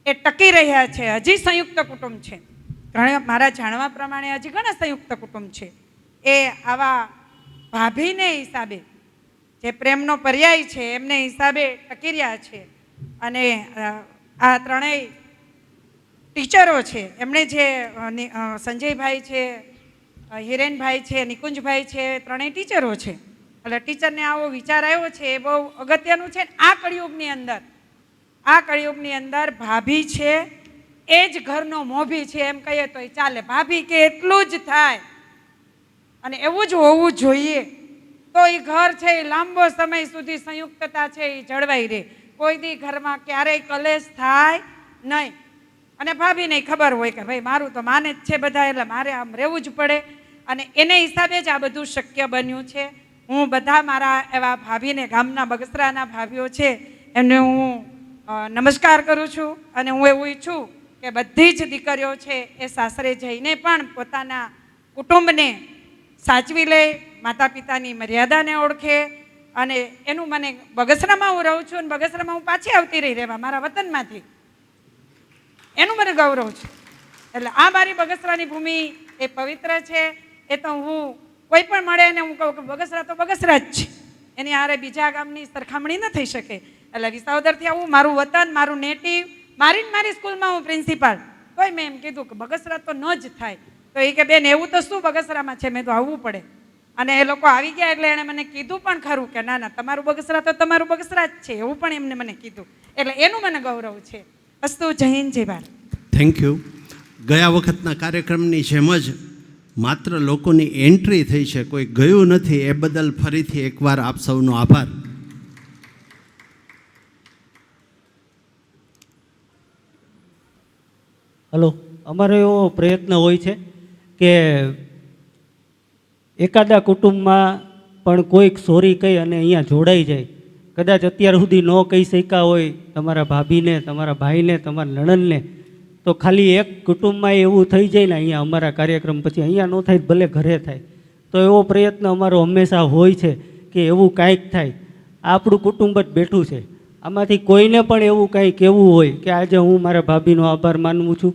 એ ટકી રહ્યા છે, હજી સંયુક્ત કુટુંબ છે. ઘણા મારા જાણવા પ્રમાણે હજી ઘણા સંયુક્ત કુટુંબ છે. એ આવા ભાભીને હિસાબે જે પ્રેમનો પર્યાય છે એમને હિસાબે ટકી રહ્યા છે. અને આ ત્રણેય ટીચરો છે એમણે જે સંજયભાઈ છે, હિરેનભાઈ છે, નિકુંજભાઈ છે, ત્રણેય ટીચરો છે. એટલે ટીચરને આવો વિચાર આવ્યો છે એ બહુ અગત્યનું છે. આ કળિયુગની અંદર ભાભી છે એ જ ઘરનો મોભી છે એમ કહીએ તો ચાલે. ભાભી કે એટલું જ થાય અને એવું જ હોવું જોઈએ તો એ ઘર છે એ લાંબો સમય સુધી સંયુક્તતા છે એ જળવાઈ રહે. કોઈ દી ઘરમાં ક્યારેય કલેશ થાય નહીં. અને ભાભીને ખબર હોય કે ભાઈ મારું તો માને જ છે બધા, એટલે મારે આમ રહેવું જ પડે. અને એને હિસાબે જ આ બધું શક્ય બન્યું છે. હું બધા મારા એવા ભાભીને, ગામના બગસરાના ભાભીઓ છે એમને હું નમસ્કાર કરું છું. અને હું એવું ઈચ્છું કે બધી જ દીકરીઓ છે એ સાસરે જઈને પણ પોતાના કુટુંબને સાચવી લે, માતા પિતાની મર્યાદાને ઓળખે. અને એનું મને બગસરામાં હું રહું છું અને બગસરામાં હું પાછી આવતી રહી રહેવા મારા વતનમાંથી, એનું મને ગૌરવ છે. એટલે આ મારી બગસરાની ભૂમિ એ પવિત્ર છે. એ તો હું કોઈ પણ મળે ને હું કહું કે બગસરા તો બગસરા જ છે, એની હારે બીજા ગામની સરખામણી ન થઈ શકે. એટલે વિસાવદરથી આવું મારું વતન, મારું નેટિવ, મારી સ્કૂલમાં હું પ્રિન્સિપાલ, તોય મેં એમ કીધું કે બગસરા તો ન જ થાય. તો એ કે બેન એવું તો શું બગસરામાં છે, મેં તો આવવું પડે. અને એ લોકો આવી ગયા એટલે એણે મને કીધું પણ ખરું કે ના ના તમારું બગસરા તો તમારું બગસરા જ છે, એવું પણ એમને મને કીધું. એટલે એનું મને ગૌરવ છે. અસ્તુ. જય હિન્દ, જય ભારત. Thank you. ગયા વખતના કાર્યક્રમની જેમ જ માત્ર લોકોની એન્ટ્રી થઈ છે, કોઈ ગયું નથી. એ બદલ ફરીથી એકવાર આપ સૌનો આભાર. હલો, અમારો એવો પ્રયત્ન હોય છે કે એકાદા કુટુંબમાં પણ કોઈક સોરી કહી અને અહીંયા જોડાઈ જાય. કદાચ અત્યાર સુધી ન કહી શક્યા હોય તમારા ભાભીને, તમારા ભાઈને, તમારા નણંદને, તો ખાલી એક કુટુંબમાં એવું થઈ જાય ને અહીંયા અમારા કાર્યક્રમ પછી અહીંયા ન થાય ભલે ઘરે થાય. તો એવો પ્રયત્ન અમારો હંમેશા હોય છે કે એવું કાંઈક થાય. આપણું કુટુંબ જ બેઠું છે. આમાંથી કોઈને પણ એવું કાંઈ કહેવું હોય કે આજે હું મારા ભાભીનો આભાર માનવું છું,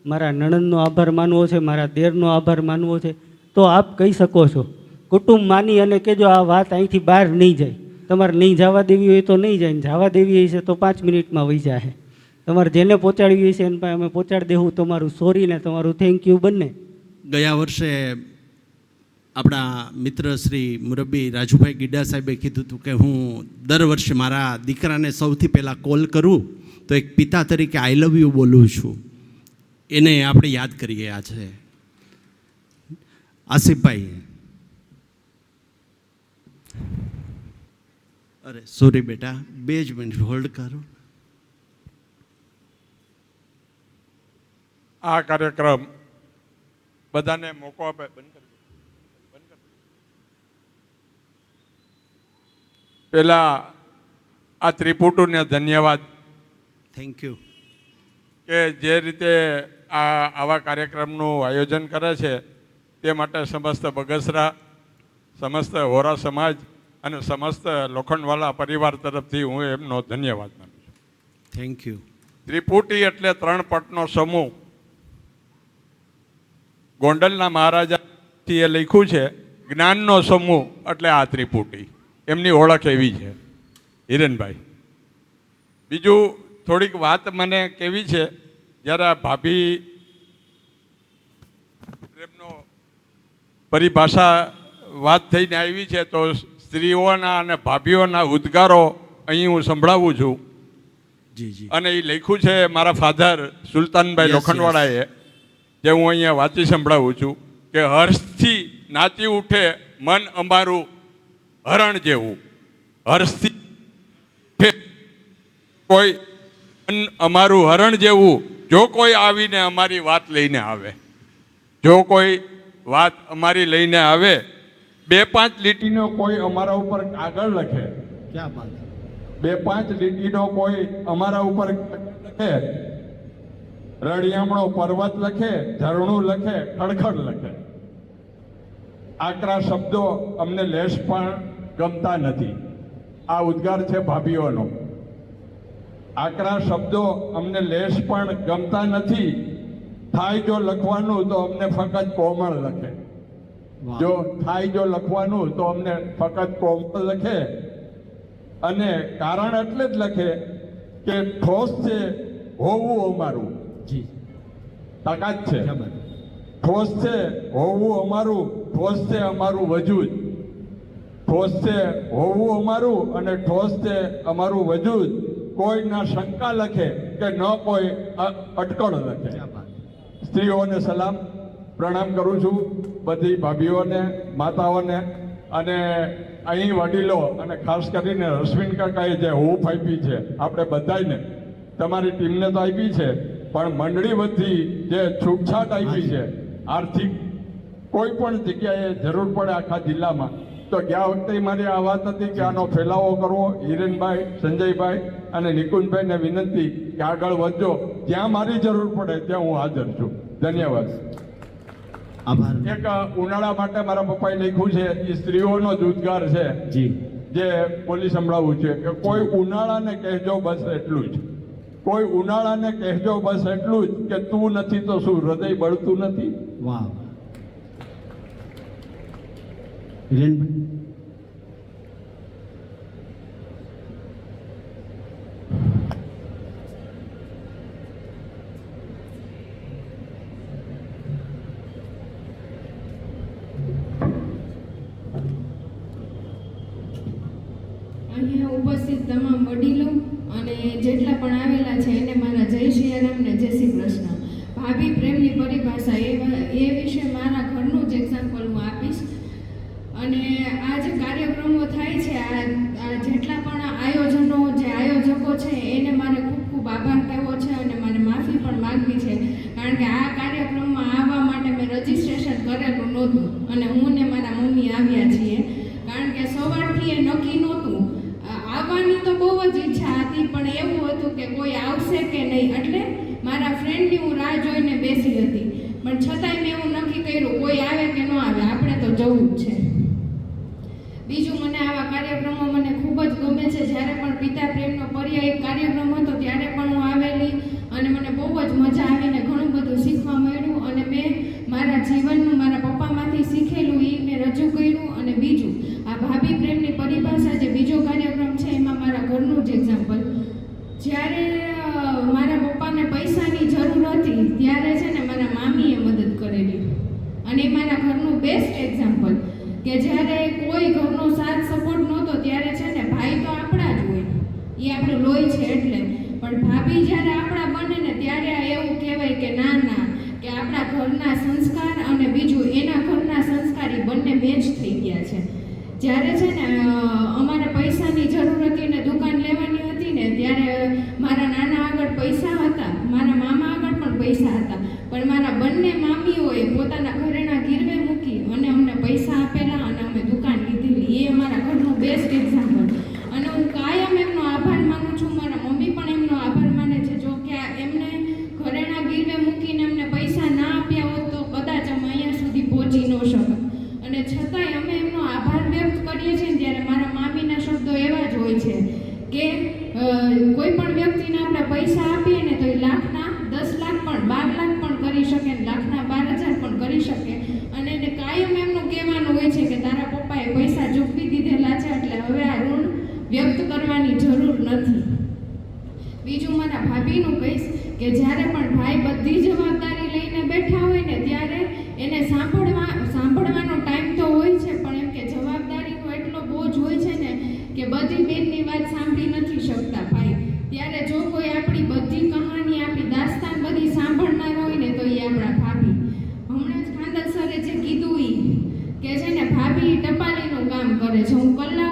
મારા નણંદનો આભાર માનવો છે, મારા દેરનો આભાર માનવો છે, તો આપ કહી શકો છો. કુટુંબ માની અને કહેજો આ વાત અહીંથી બહાર નહીં જાય. તમારે નહીં જવા દેવી હોય તો નહીં જાય, જવા દેવી હોય છે તો 5 મિનિટમાં વહી જાય. તમારે જેને પહોંચાડવી હોય છે એને પાસે અમે પહોંચાડી દેવું. તમારું સોરી ને તમારું થેન્ક યુ બંને. ગયા વર્ષે આપણા મિત્ર શ્રી મુરબ્બી રાજુભાઈ ગીડા સાહેબે કીધું હતું કે હું દર વર્ષે મારા દીકરાને સૌથી પહેલાં કોલ કરું તો એક પિતા તરીકે આઈ લવ યુ બોલું છું. એને આપણે યાદ કરી ગયા છે. આસિફભાઈ, અરે સોરી બેટા, 2 જ મિનિટ હોલ્ડ કરો. આ કાર્યક્રમ બધાને મોકો આપે. પહેલા આ ત્રિપુટીને ધન્યવાદ. Thank you. કે જે રીતે આવા કાર્યક્રમનું આયોજન કરે છે તે માટે સમસ્ત બગસરા, સમસ્ત વોરા સમાજ અને સમસ્ત લોખંડવાલા પરિવાર તરફથી હું એમનો ધન્યવાદ માનું છું. Thank you. ત્રિપુટી એટલે 3 પટનો સમૂહ. ગોંડલના મહારાજાથી એ લખ્યું છે જ્ઞાનનો સમૂહ એટલે આ ત્રિપુટી. એમની ઓળખ એવી છે. હિરેનભાઈ, બીજું થોડીક વાત મને કેવી છે, જ્યારે આ ભાભી પ્રેમનો પરિભાષા વાત થઈને આવી છે તો સ્ત્રીઓના અને ભાભીઓના ઉદ્ગારો અહીં હું સંભળાવું છું. જી જી. અને એ લખ્યું છે મારા ફાધર સુલતાનભાઈ લોખંડવાળાએ, જે હું અહીંયા વાંચી સંભળાવું છું કે હર્ષથી નાચી ઉઠે મન અમારું હરણ જેવું. હર્ષથી કોઈ અમારું હરણ જેવું જો કોઈ આવીને અમારી વાત લઈને આવે, જો કોઈ વાત અમારી લઈને આવે, 2-5 લીટીનો કોઈ અમારા ઉપર કાગળ લખે, ક્યાં વાત, 2-5 લીટીનો કોઈ અમારા ઉપર લખે, રળિયામણો પર્વત લખે, ઝરણું લખે, ખડખડ લખે, આકરા શબ્દો અમને લેશ પણ ગમતા નથી. આ ઉદ્ગાર છે ભાભીઓનો. આકરા શબ્દો અમને લેશ પણ ગમતા નથી. થાય જો લખવાનું તો અમને ફક્ત કોમળ લખે. જો થાય જો લખવાનું તો અમને ફક્ત કોમળ લખે. અને કારણ એટલે જ લખે કે ઠોસ છે હોવું અમારું. તાકાત છે. ઠોસ છે હોવું અમારું, ઠોસ છે અમારું વજૂદ. ઠોસ છે હોવું અમારું અને ઠોસ છે અમારું વજૂદ. કોઈ ના શંકા લખે કે ન કોઈ અટકળ લખે. સ્ત્રીઓને સલામ, પ્રણામ કરું છું, બધી ભાભીઓને, માતાઓને, અને અહીં વડીલો, અને ખાસ કરીને રશ્મિન કાકાએ જે હૂફ આપી છે આપણે બધાને, તમારી ટીમને તો આપી છે, પણ મંડળી વતી જે છૂટછાટ આપી છે આર્થિક, કોઈ પણ જગ્યાએ જરૂર પડે આખા જિલ્લામાં, તો ગયા વખતે મારી આ વાત હતી કે આનો ફેલાવો કરવો. હિરેનભાઈ, સંજયભાઈ અને નિકુંજભાઈને વિનંતી કે આગળ વધજો, જ્યાં મારી જરૂર પડે ત્યાં હું હાજર છું. ધન્યવાદ. એક ઉનાળા માટે મારા પપ્પાએ લખ્યું છે, એ સ્ત્રીઓનો જ ઉદ્ગાર છે જે બોલી સંભળાવવું છે કે કોઈ ઉનાળાને કહેજો બસ એટલું જ, કોઈ ઉનાળાને કહેજો બસ એટલું જ કે તું નથી તો શું હૃદય બળતું નથી. વાહ. હિરેનભાઈ, અહીંયા ઉપસ્થિત તમામ વડીલો અને જેટલા પણ આવેલા છે એને મારા જય શ્રી રામ ને જય શ્રી કૃષ્ણ. ભાભી પ્રેમની પરિભાષા એ વિશે મારા ઘરનું જ એક્ઝામ્પલ હું આપીશ. અને આ જે કાર્યક્રમો થાય છે, આ જેટલા પણ આયોજનો, જે આયોજકો છે એને મારે ખૂબ ખૂબ આભાર કહેવો છે અને મારે માફી પણ માગવી છે, કારણ કે આ કાર્યક્રમમાં આવવા માટે મેં રજિસ્ટ્રેશન કરેલું નહોતું અને હું ને મારા મમ્મી આવ્યા છીએ, કારણ કે સવારથી એ નક્કી નહોતું. આવવાની તો બહુ જ ઈચ્છા હતી, પણ એવું હતું કે કોઈ આવશે કે નહીં, એટલે મારા ફ્રેન્ડની હું રાહ જોઈને બેસી હતી, પણ છતાંય મેં એવું નક્કી કર્યું કોઈ આવે કે ન આવે, આપણે તો જવું જ છે. બીજું, મને આવા કાર્યક્રમો મને ખૂબ જ ગમે છે. જ્યારે પણ પિતા પ્રેમનો પર્યાય એક કાર્યક્રમ હતો ત્યારે પણ હું આવેલી અને મને બહુ જ મજા આવીને ઘણું બધું શીખવા મળ્યું, અને મેં મારા જીવનનું મારા પપ્પામાંથી શીખેલું એ મેં રજૂ કર્યું. અને બીજું, આ ભાભી પ્રેમની પરિભાષા જે બીજો કાર્યક્રમ છે એમાં મારા ઘરનું જ એક્ઝામ્પલ. જ્યારે મારા પપ્પાને પૈસાની જરૂર હતી ત્યારે છે ને મારા મામીએ મદદ કરેલી, અને એ મારા ઘરનું બેસ્ટ એક્ઝામ્પલ કે જ્યારે કોઈ ઘરનો સાથ સપોર્ટ નહોતો ત્યારે છે ને ભાઈ તો આપણા જ હોય, એ આપણું લોહી છે એટલે, પણ ભાભી જ્યારે આપણા બને ને ત્યારે એવું કહેવાય કે ના ના, કે આપણા ઘરના સંસ્કાર અને બીજું એના ઘરના સંસ્કાર એ બંને મેચ થઈ ગયા છે. જ્યારે છે ને અમારે પૈસાની જરૂર હતી ને દુકાન લેવાની હતી ને ત્યારે મારા નાના આગળ પૈસા હતા, મારા મામા આગળ પણ પૈસા હતા, પણ મારા બંને મામીઓએ પોતાના ઘરેણા ગીરવે મૂકી અને અમને પૈસા આપેલા અને અમે દુકાન લીધેલી. એ અમારા ઘરનું બેસ્ટ એક્ઝામ્પલ. અને હું કાયમ એમનો આભાર માનું છું, મારા મમ્મી પણ એમનો આભાર માને છે. જો કે એમને ઘરેણા ગીરવે મૂકીને અમને પૈસા ના આપ્યા હોત તો કદાચ અમે અહીંયા સુધી પહોંચી ન શકત. અને છતાંય અમે એમનો આભાર વ્યક્ત કરીએ છીએ ત્યારે મારા મામીના શબ્દો એવા જ હોય છે કે કોઈ પણ વ્યક્તિને આપણે પૈસા આપીએ ને તો એ લાખના 10 લાખ પણ 12 લાખ પણ કરી શકે, લાખના 12,000 પણ કરી શકે. અને એને કાયમ એમનું કહેવાનું હોય છે કે તારા પપ્પાએ પૈસા ચૂકવી દીધેલા છે એટલે હવે આ ઋણ વ્યક્ત કરવાની જરૂર નથી. બીજું, મારા ભાભીનું કહીશ કે જ્યારે પણ ભાઈ બધી જવાબદારી લઈને બેઠા હોય ને ત્યારે એને સાંભળવાનો ટાઈમ તો હોય છે, પણ એમ કે જવાબદારીનો એટલો બોજ હોય છે ને કે બધી બેનની વાત સાંભળી નથી શકતા ભાઈ. ત્યારે જો કોઈ આપણી બધી કહાની, આપણી દાસ્તાન બધી સાંભળનાર હોય ને તો એ આપણા ભાભી. હમણાં જ ખાંદલ સરે જે કીધું એ કે છે ને ભાભી ટપાલીનું કામ કરે છે. હું કલાક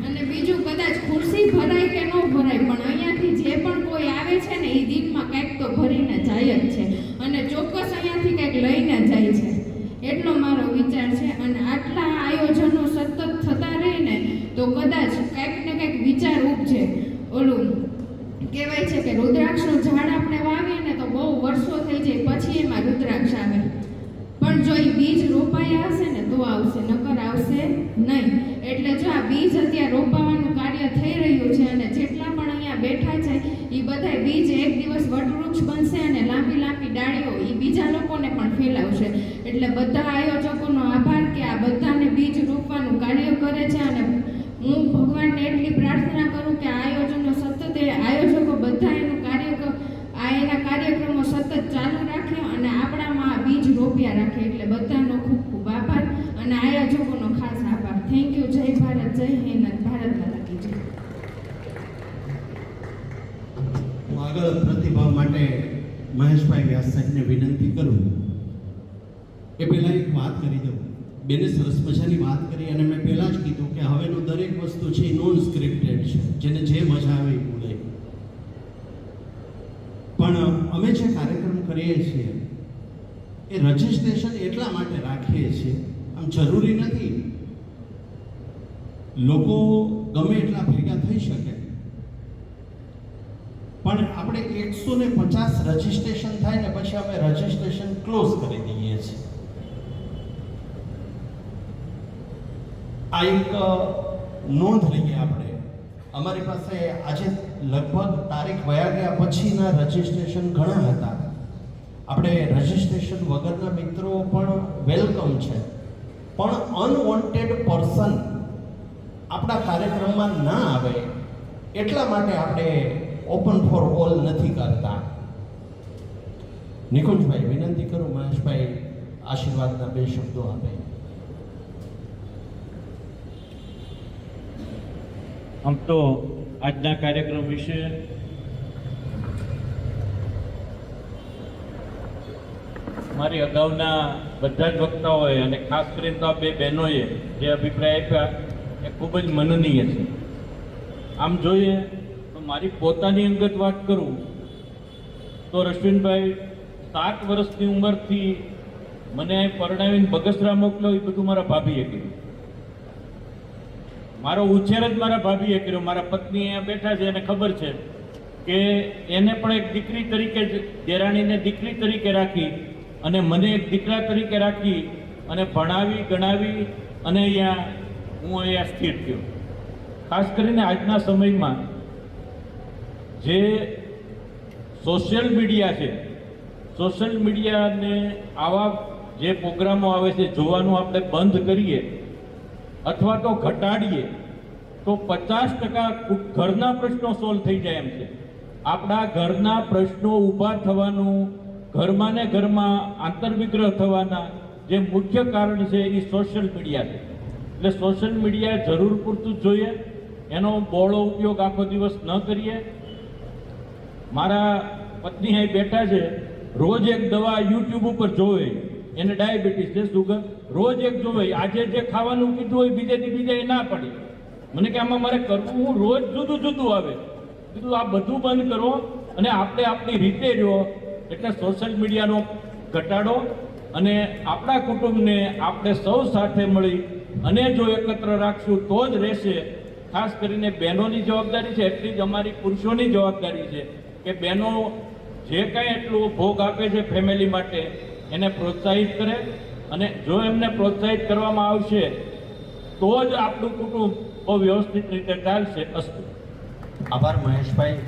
અને બીજું કદાચ ખુરશી ભરાય કે ન ભરાય પણ અહીંયાથી જે પણ કોઈ આવે છે ને એ દિલમાં કંઈક તો ભરીને જાય જ છે અને ચોક્કસ અહીંયાથી કંઈક લઈને જાય છે, એટલો મારો વિચાર છે. અને આટલા આયોજનો સતત થતા રહીને તો કદાચ કંઈક ને કંઈક વિચાર ઉપજે. ઓલું કહેવાય છે કે રુદ્રાક્ષનું ઝાડ આપણે વાવીએ ને તો બહુ વર્ષો થઈ જાય પછી એમાં રુદ્રાક્ષ આવે, પણ જો એ બીજ રોપાયા હશે ને તો આવશે, નકર આવશે નહીં. એટલે જો આ બીજ અત્યારે રોપાવાનું કાર્ય થઈ રહ્યું છે અને જેટલા પણ અહીંયા બેઠા છે એ બધા બીજ એક દિવસ વટવૃક્ષ બનશે અને લાંબી લાંબી ડાળીઓ એ બીજા લોકોને પણ ફેલાવશે. એટલે બધા આયોજકોનો આભાર કે આ બધાને બીજ રોપવાનું કાર્ય કરે છે. અને હું ભગવાનને એટલી પ્રાર્થના કરું કે આ આયોજનો સતત આયોજકો બધા એના કાર્યક્રમો સતત ચાલુ રાખે અને આપણામાં આ બીજ રોપ્યા રાખે. એટલે બધાનો ખૂબ ખૂબ આભાર અને આયોજકોનો ખાસ આભાર. Thank you. જય ભારત, જય હિન્દ, ભારત માતા કી જય. હું આગળ પ્રતિભાવ માટે મહેશભાઈ વ્યાસ સાહેબને વિનંતી કરું. એ પહેલાં એક વાત કરી દઉં. બેને સરસ મજાની વાત કરી અને મેં પહેલાં જ કીધું કે હવેનું દરેક વસ્તુ છે એ નોન સ્ક્રિપ્ટેડ છે, જેને જે મજા આવે એ બોલે. પણ અમે જે કાર્યક્રમ કરીએ છીએ એ રજિસ્ટ્રેશન એટલા માટે રાખીએ છીએ, આમ જરૂરી નથી લોકો ગમે એટલા ભેગા થઈ શકે, પણ આપણે 150 રજિસ્ટ્રેશન થાય ને પછી અમે રજિસ્ટ્રેશન ક્લોઝ કરી દઈએ છીએ. આ એક નોંધ લઈએ આપણે. અમારી પાસે આજે લગભગ તારીખ વયા ગયા પછીના રજિસ્ટ્રેશન ઘણા હતા. આપણે રજિસ્ટ્રેશન વગરના મિત્રો પણ વેલકમ છે, પણ અનવોન્ટેડ પર્સન આપણા કાર્યક્રમમાં ના આવે એટલા માટે આપણે ઓપન ફોર ઓલ નથી કરતા. નિકુંજભાઈ વિનંતી કરું, મહેશભાઈ આશીર્વાદના 2 શબ્દો આપે. આમ તો આજના કાર્યક્રમ વિશે મારી અગાઉના બધા જ વક્તાઓએ અને ખાસ કરીને તો આ 2 બહેનોએ જે અભિપ્રાય આપ્યા એ ખૂબ જ મનનીય છે. આમ જોઈએ તો મારી પોતાની અંગત વાત કરું તો રશ્વિનભાઈ 7 વર્ષની ઉંમરથી મને પરણાવીને બગસરા મોકલો એ બધું મારા ભાભીએ કર્યું. મારો ઉછેર જ મારા ભાભીએ કર્યો. મારા પત્ની અહીંયા બેઠા છે, એને ખબર છે કે એને પણ એક દીકરી તરીકે જ દેરાણીને દીકરી તરીકે રાખી અને મને એક દીકરા તરીકે રાખી અને ભણાવી ગણાવી અને હું અહીંયા સ્થિર થયો. ખાસ કરીને આજના સમયમાં જે સોશિયલ મીડિયા છે, સોશિયલ મીડિયાને આવા જે પ્રોગ્રામો આવે છે જોવાનું આપણે બંધ કરીએ અથવા તો ઘટાડીએ તો 50% ઘરના પ્રશ્નો સોલ્વ થઈ જાય એમ છે. આપણા ઘરના પ્રશ્નો ઊભા થવાનું, ઘરમાં ને ઘરમાં આંતરવિગ્રહ થવાના જે મુખ્ય કારણ છે એ સોશિયલ મીડિયા છે. એટલે સોશિયલ મીડિયા જરૂર પૂરતું જ જોઈએ, એનો બહોળો ઉપયોગ આખો દિવસ ન કરીએ. મારા પત્ની અહીં બેઠા છે, રોજ એક દવા યુટ્યુબ ઉપર જોવે, એને ડાયાબિટીસ છે, સુગર, રોજ એક જોવે. આજે જે ખાવાનું કીધું હોય બીજે એ ના પડી. મને કે આમાં મારે કરવું હું, રોજ જુદું જુદું આવે. કીધું આ બધું બંધ કરો અને આપણે આપણી રીતે રહ્યો. એટલે સોશિયલ મીડિયાનો ઘટાડો અને આપણા કુટુંબને આપણે સૌ સાથે મળી અને જો એકત્ર રાખશું તો જ રહેશે. ખાસ કરીને બહેનોની જવાબદારી છે એટલી જ અમારી પુરુષોની જવાબદારી છે કે બહેનો જે કાંઈ એટલું ભોગ આપે છે ફેમિલી માટે એને પ્રોત્સાહિત કરે અને જો એમને પ્રોત્સાહિત કરવામાં આવશે તો જ આપણું કુટુંબ બહુ વ્યવસ્થિત રીતે ચાલશે. અસ્તુ. આભાર મહેશભાઈ.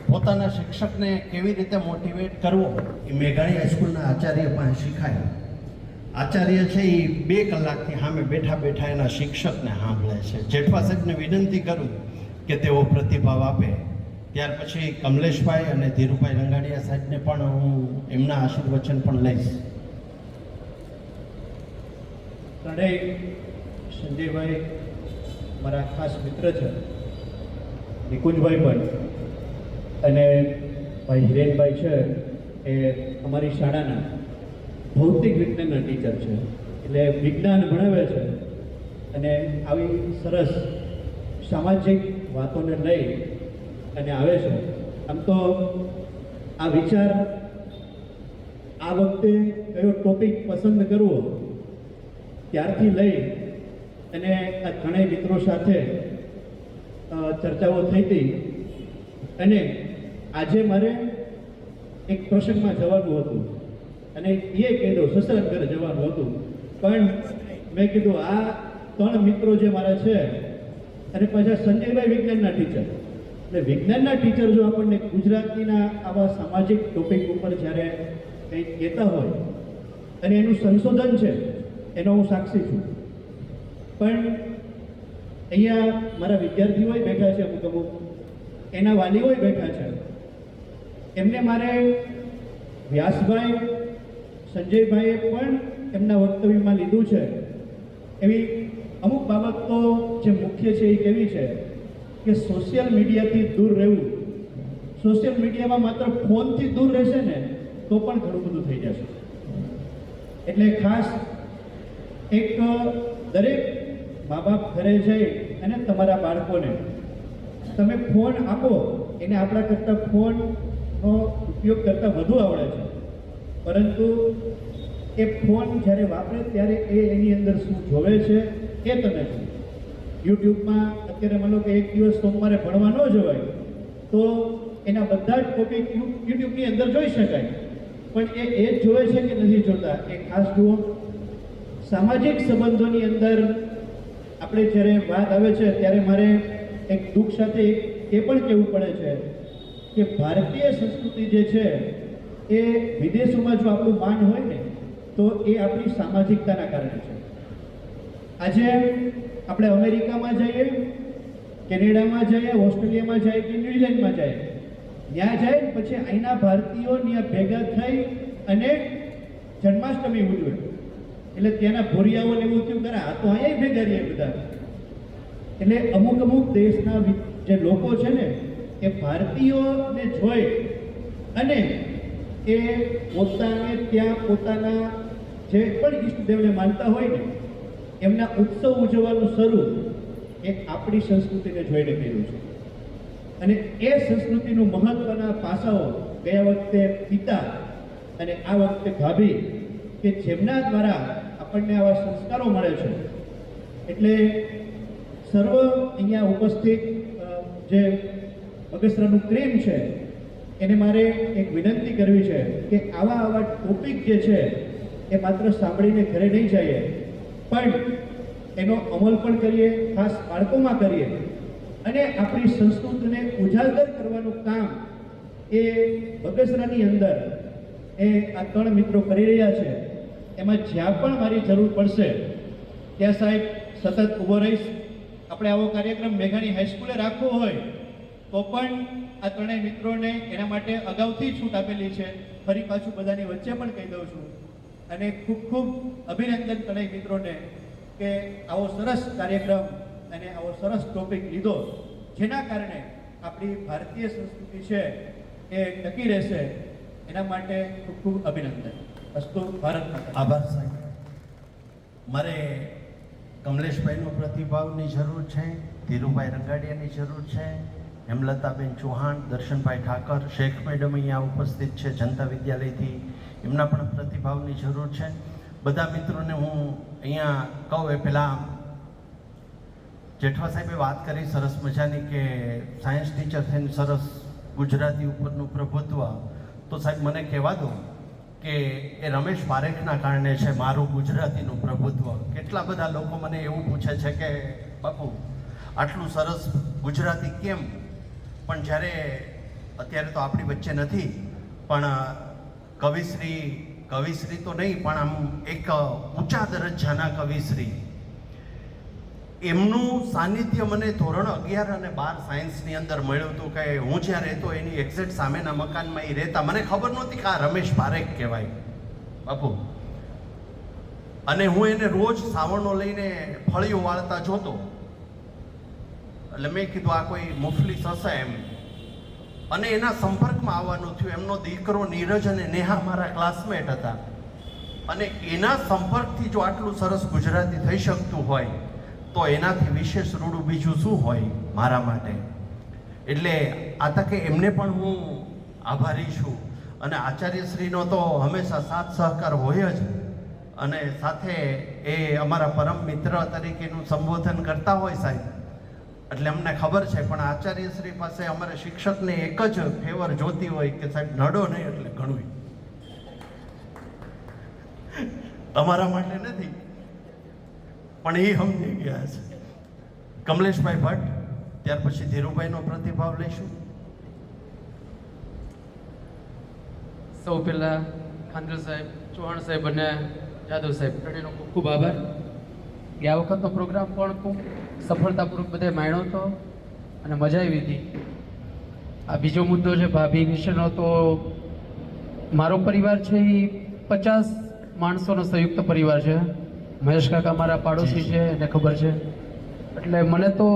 પોતાના શિક્ષકને કેવી રીતે મોટિવેટ કરવો એ મેઘાણી હાઈસ્કૂલના આચાર્ય પાસે શીખાય. આચાર્ય છે એ 2 કલાકથી સામે બેઠા બેઠા એના શિક્ષકને સાંભળે છે. જેઠવા સાહેબને વિનંતી કરું કે તેઓ પ્રતિભાવ આપે. ત્યાર પછી કમલેશભાઈ અને ધીરુભાઈ રંગાડિયા સાહેબને પણ હું એમના આશીર્વચન પણ લઈશ. ત્રણેય સંજયભાઈ મારા ખાસ મિત્ર છે, નિકુંજભાઈ પણ, અને ભાઈ હિરેનભાઈ છે એ અમારી શાળાના ભૌતિક વિજ્ઞાનના ટીચર છે. એટલે વિજ્ઞાન ભણાવે છે અને આવી સરસ સામાજિક વાતોને લઈ અને આવે છે. આમ તો આ વિચાર આ વખતે કયો ટોપિક પસંદ કરવો ત્યારથી લઈ અને આ ત્રણેય મિત્રો સાથે ચર્ચાઓ થઈ હતી અને આજે મારે એક પ્રસંગમાં જવાનું હતું અને એ કહી દઉં સસરા ઘરે જવાનું હતું, પણ મેં કીધું આ ત્રણ મિત્રો જે મારા છે અને પાછા સંજયભાઈ વિજ્ઞાનના ટીચર, એટલે વિજ્ઞાનના ટીચર જો આપણને ગુજરાતીના આવા સામાજિક ટોપિક ઉપર જ્યારે કંઈક કહેતા હોય અને એનું સંશોધન છે એનો હું સાક્ષી છું, પણ અહીંયા મારા વિદ્યાર્થીઓ બેઠા છે, અમુક અમુક એના વાલીઓ બેઠા છે, એમને મારે વ્યાસભાઈ સંજયભાઈએ પણ એમના વક્તવ્યમાં લીધું છે એવી અમુક બાબતો જે મુખ્ય છે એ કેવી છે કે સોશિયલ મીડિયાથી દૂર રહેવું. સોશિયલ મીડિયામાં માત્ર ફોનથી દૂર રહેશે ને તો પણ ઘણું બધું થઈ જશે. એટલે ખાસ એક દરેક મા બાપ ઘરે જઈ અને તમારા બાળકોને તમે ફોન આપો, એને આપણા કરતાં ફોનનો ઉપયોગ કરતાં વધુ આવડે છે, પરંતુ એ ફોન જ્યારે વાપરે ત્યારે એની અંદર શું જોવે છે એ તમે જુઓ. યુટ્યુબમાં અત્યારે માનો કે એક દિવસ સોમવારે ભણવા ન જવાય તો એના બધા જ ટોપિક યુટ્યુબની અંદર જોઈ શકાય, પણ એ જ જોવે છે કે નથી જોતા એ ખાસ જુઓ. સામાજિક સંબંધોની અંદર આપણે જ્યારે વાત આવે છે ત્યારે મારે એક દુઃખ સાથે એ પણ કહેવું પડે છે કે ભારતીય સંસ્કૃતિ જે છે એ વિદેશોમાં જો આપણું માન હોય ને તો એ આપણી સામાજિકતાના કારણે છે. આજે આપણે અમેરિકામાં જઈએ, કેનેડામાં જઈએ, ઓસ્ટ્રેલિયામાં જઈએ કે ન્યુઝીલેન્ડમાં જઈએ, ત્યાં જાય પછી અહીંના ભારતીયો ત્યાં ભેગા થઈ અને જન્માષ્ટમી ઉજવે, એટલે ત્યાંના ભોરિયાઓને એવું થયું કરે આ તો અહીંયા ભેગા રહીએ બધા. એટલે અમુક અમુક દેશના જે લોકો છે ને એ ભારતીયોને જોઈ અને એ પોતાને ત્યાં પોતાના જે પણ ઈષ્ટદેવને માનતા હોય ને એમના ઉત્સવ ઉજવવાનું શરૂ એ આપણી સંસ્કૃતિને જોઈને કર્યું છે. અને એ સંસ્કૃતિનું મહત્વના પાસાઓ ગયા વખતે પિતા અને આ વખતે ભાભી કે જેમના દ્વારા આપણને આવા સંસ્કારો મળે છે. એટલે સર્વ અહીંયા ઉપસ્થિત જે બગસરાનું પ્રેમ છે એને મારે એક વિનંતી કરવી છે કે આવા ટોપિક જે છે એ માત્ર સાંભળીને ઘરે નહીં જઈએ પણ એનો અમલ પણ કરીએ, ખાસ બાળકોમાં કરીએ અને આપણી સંસ્કૃતિને ઉજાગર કરવાનું કામ એ બગસરાની અંદર એ આ ત્રણ મિત્રો કરી રહ્યા છે. એમાં જ્યાં પણ મારી જરૂર પડશે ત્યાં સાહેબ સતત ઊભો રહીશ. આપણે આવો કાર્યક્રમ મેઘાણી હાઈસ્કૂલે રાખવો હોય તો પણ આ ત્રણેય મિત્રોને એના માટે અગાઉથી છૂટ આપેલી છે. ફરી પાછું બધાની વચ્ચે પણ કહી દઉં છું અને ખૂબ ખૂબ અભિનંદન ત્રણેય મિત્રોને કે આવો સરસ કાર્યક્રમ અને આવો સરસ ટોપિક લીધો જેના કારણે આપણી ભારતીય સંસ્કૃતિ છે એ ટકી રહેશે. એના માટે ખૂબ ખૂબ અભિનંદન. અસ્તુ ભારત માતા. આભાર સાહેબ. મારે કમલેશભાઈનો પ્રતિભાવની જરૂર છે, ધીરુભાઈ રંગાડિયાની જરૂર છે, હેમલતાબેન ચૌહાણ, દર્શનભાઈ ઠાકર, શેખ મેડમ અહીંયા ઉપસ્થિત છે જનતા વિદ્યાલયથી, એમના પણ પ્રતિભાવની જરૂર છે. બધા મિત્રોને હું અહીંયા કહું એ પહેલાં જેઠવા સાહેબે વાત કરી સરસ મજાની કે સાયન્સ ટીચર થઈને સરસ ગુજરાતી ઉપરનું પ્રભુત્વ, તો સાહેબ મને કહેવા દો કે એ રમેશ પારેખના કારણે છે મારું ગુજરાતીનું પ્રભુત્વ. કેટલા બધા લોકો મને એવું પૂછે છે કે બાપુ આટલું સરસ ગુજરાતી કેમ, પણ જ્યારે અત્યારે તો આપણી વચ્ચે નથી પણ કવિશ્રી તો નહીં પણ આમ એક ઊંચા દરજ્જાના કવિશ્રી, એમનું સાનિધ્ય મને ધોરણ 11 અને 12 સાયન્સની અંદર મળ્યું હતું કે હું જ્યાં રહેતો એની એક્ઝેક્ટ સામેના મકાનમાં એ રહેતા. મને ખબર નહોતી કે આ રમેશ પારેખ કહેવાય બાપુ. અને હું એને રોજ સાવરણો લઈને ફળીઓ વાળતા જોતો, એટલે મેં કીધું આ કોઈ મુફલીસ હશે એમ. અને એના સંપર્કમાં આવવાનું થયું. એમનો દીકરો નીરજ અને નેહા મારા ક્લાસમેટ હતા અને એના સંપર્કથી જો આટલું સરસ ગુજરાતી થઈ શકતું હોય તો એનાથી વિશેષ રૂડું બીજું શું હોય મારા માટે. એટલે આ તકે એમને પણ હું આભારી છું. અને આચાર્યશ્રીનો તો હંમેશા સાથ સહકાર હોય જ, અને સાથે એ અમારા પરમ મિત્ર તરીકેનું સંબોધન કરતા હોય સાહેબ, એટલે અમને ખબર છે. પણ આચાર્યશ્રી પાસે અમારે શિક્ષકને એક જ ફેવર જોતી હોય કે સાહેબ નડો નહીં એટલે ઘણું. તમારા માટે નથી, પણ એ સમજી ગયા છે. કમલેશભાઈ ભટ્ટ, ત્યાર પછી ધીરુભાઈનો પ્રતિભાવ લઈશું. સૌ પહેલાં ખાંડલ સાહેબ, ચૌહાણ સાહેબ અને યાદવ સાહેબ ત્રણેયનો ખૂબ ખૂબ આભાર. ગયા વખતનો પ્રોગ્રામ પણ ખૂબ સફળતાપૂર્વક બધે માણ્યો હતો અને મજા આવી હતી. આ બીજો મુદ્દો છે ભાભી વિશેનો, તો મારો પરિવાર છે એ 50 માણસોનો સંયુક્ત પરિવાર છે. મહેશ કાકા મારા પાડોશી છે, એને ખબર છે. એટલે મને તો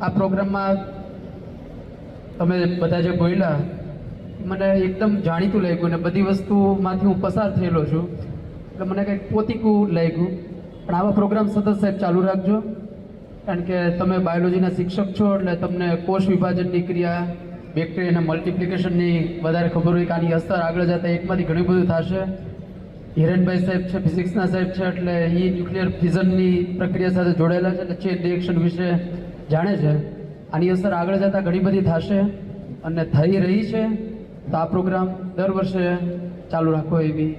આ પ્રોગ્રામમાં તમે બધા જે બોલ્યા મને એકદમ જાણીતું લાગ્યું અને બધી વસ્તુમાંથી હું પસાર થયેલો છું, એટલે મને કંઈક પોતીકું લાગ્યું. પણ આવા પ્રોગ્રામ સતત સાહેબ ચાલુ રાખજો, કારણ કે તમે બાયોલોજીના શિક્ષક છો એટલે તમને કોષ વિભાજનની ક્રિયા, બેક્ટેરિયા અને મલ્ટિપ્લિકેશનની વધારે ખબર હોય કે આની અસર આગળ જતાં એકમાંથી ઘણું બધું થશે. હિરેનભાઈ સાહેબ છે, ફિઝિક્સના સાહેબ છે, એટલે એ ન્યુક્લિયર ફિઝનની પ્રક્રિયા સાથે જોડાયેલા છે, એટલે ચેન રિએક્શન વિશે જાણે છે. આની અસર આગળ જતાં ઘણી બધી થશે અને થઈ રહી છે. તો આ પ્રોગ્રામ દર વર્ષે ચાલુ રાખો એવી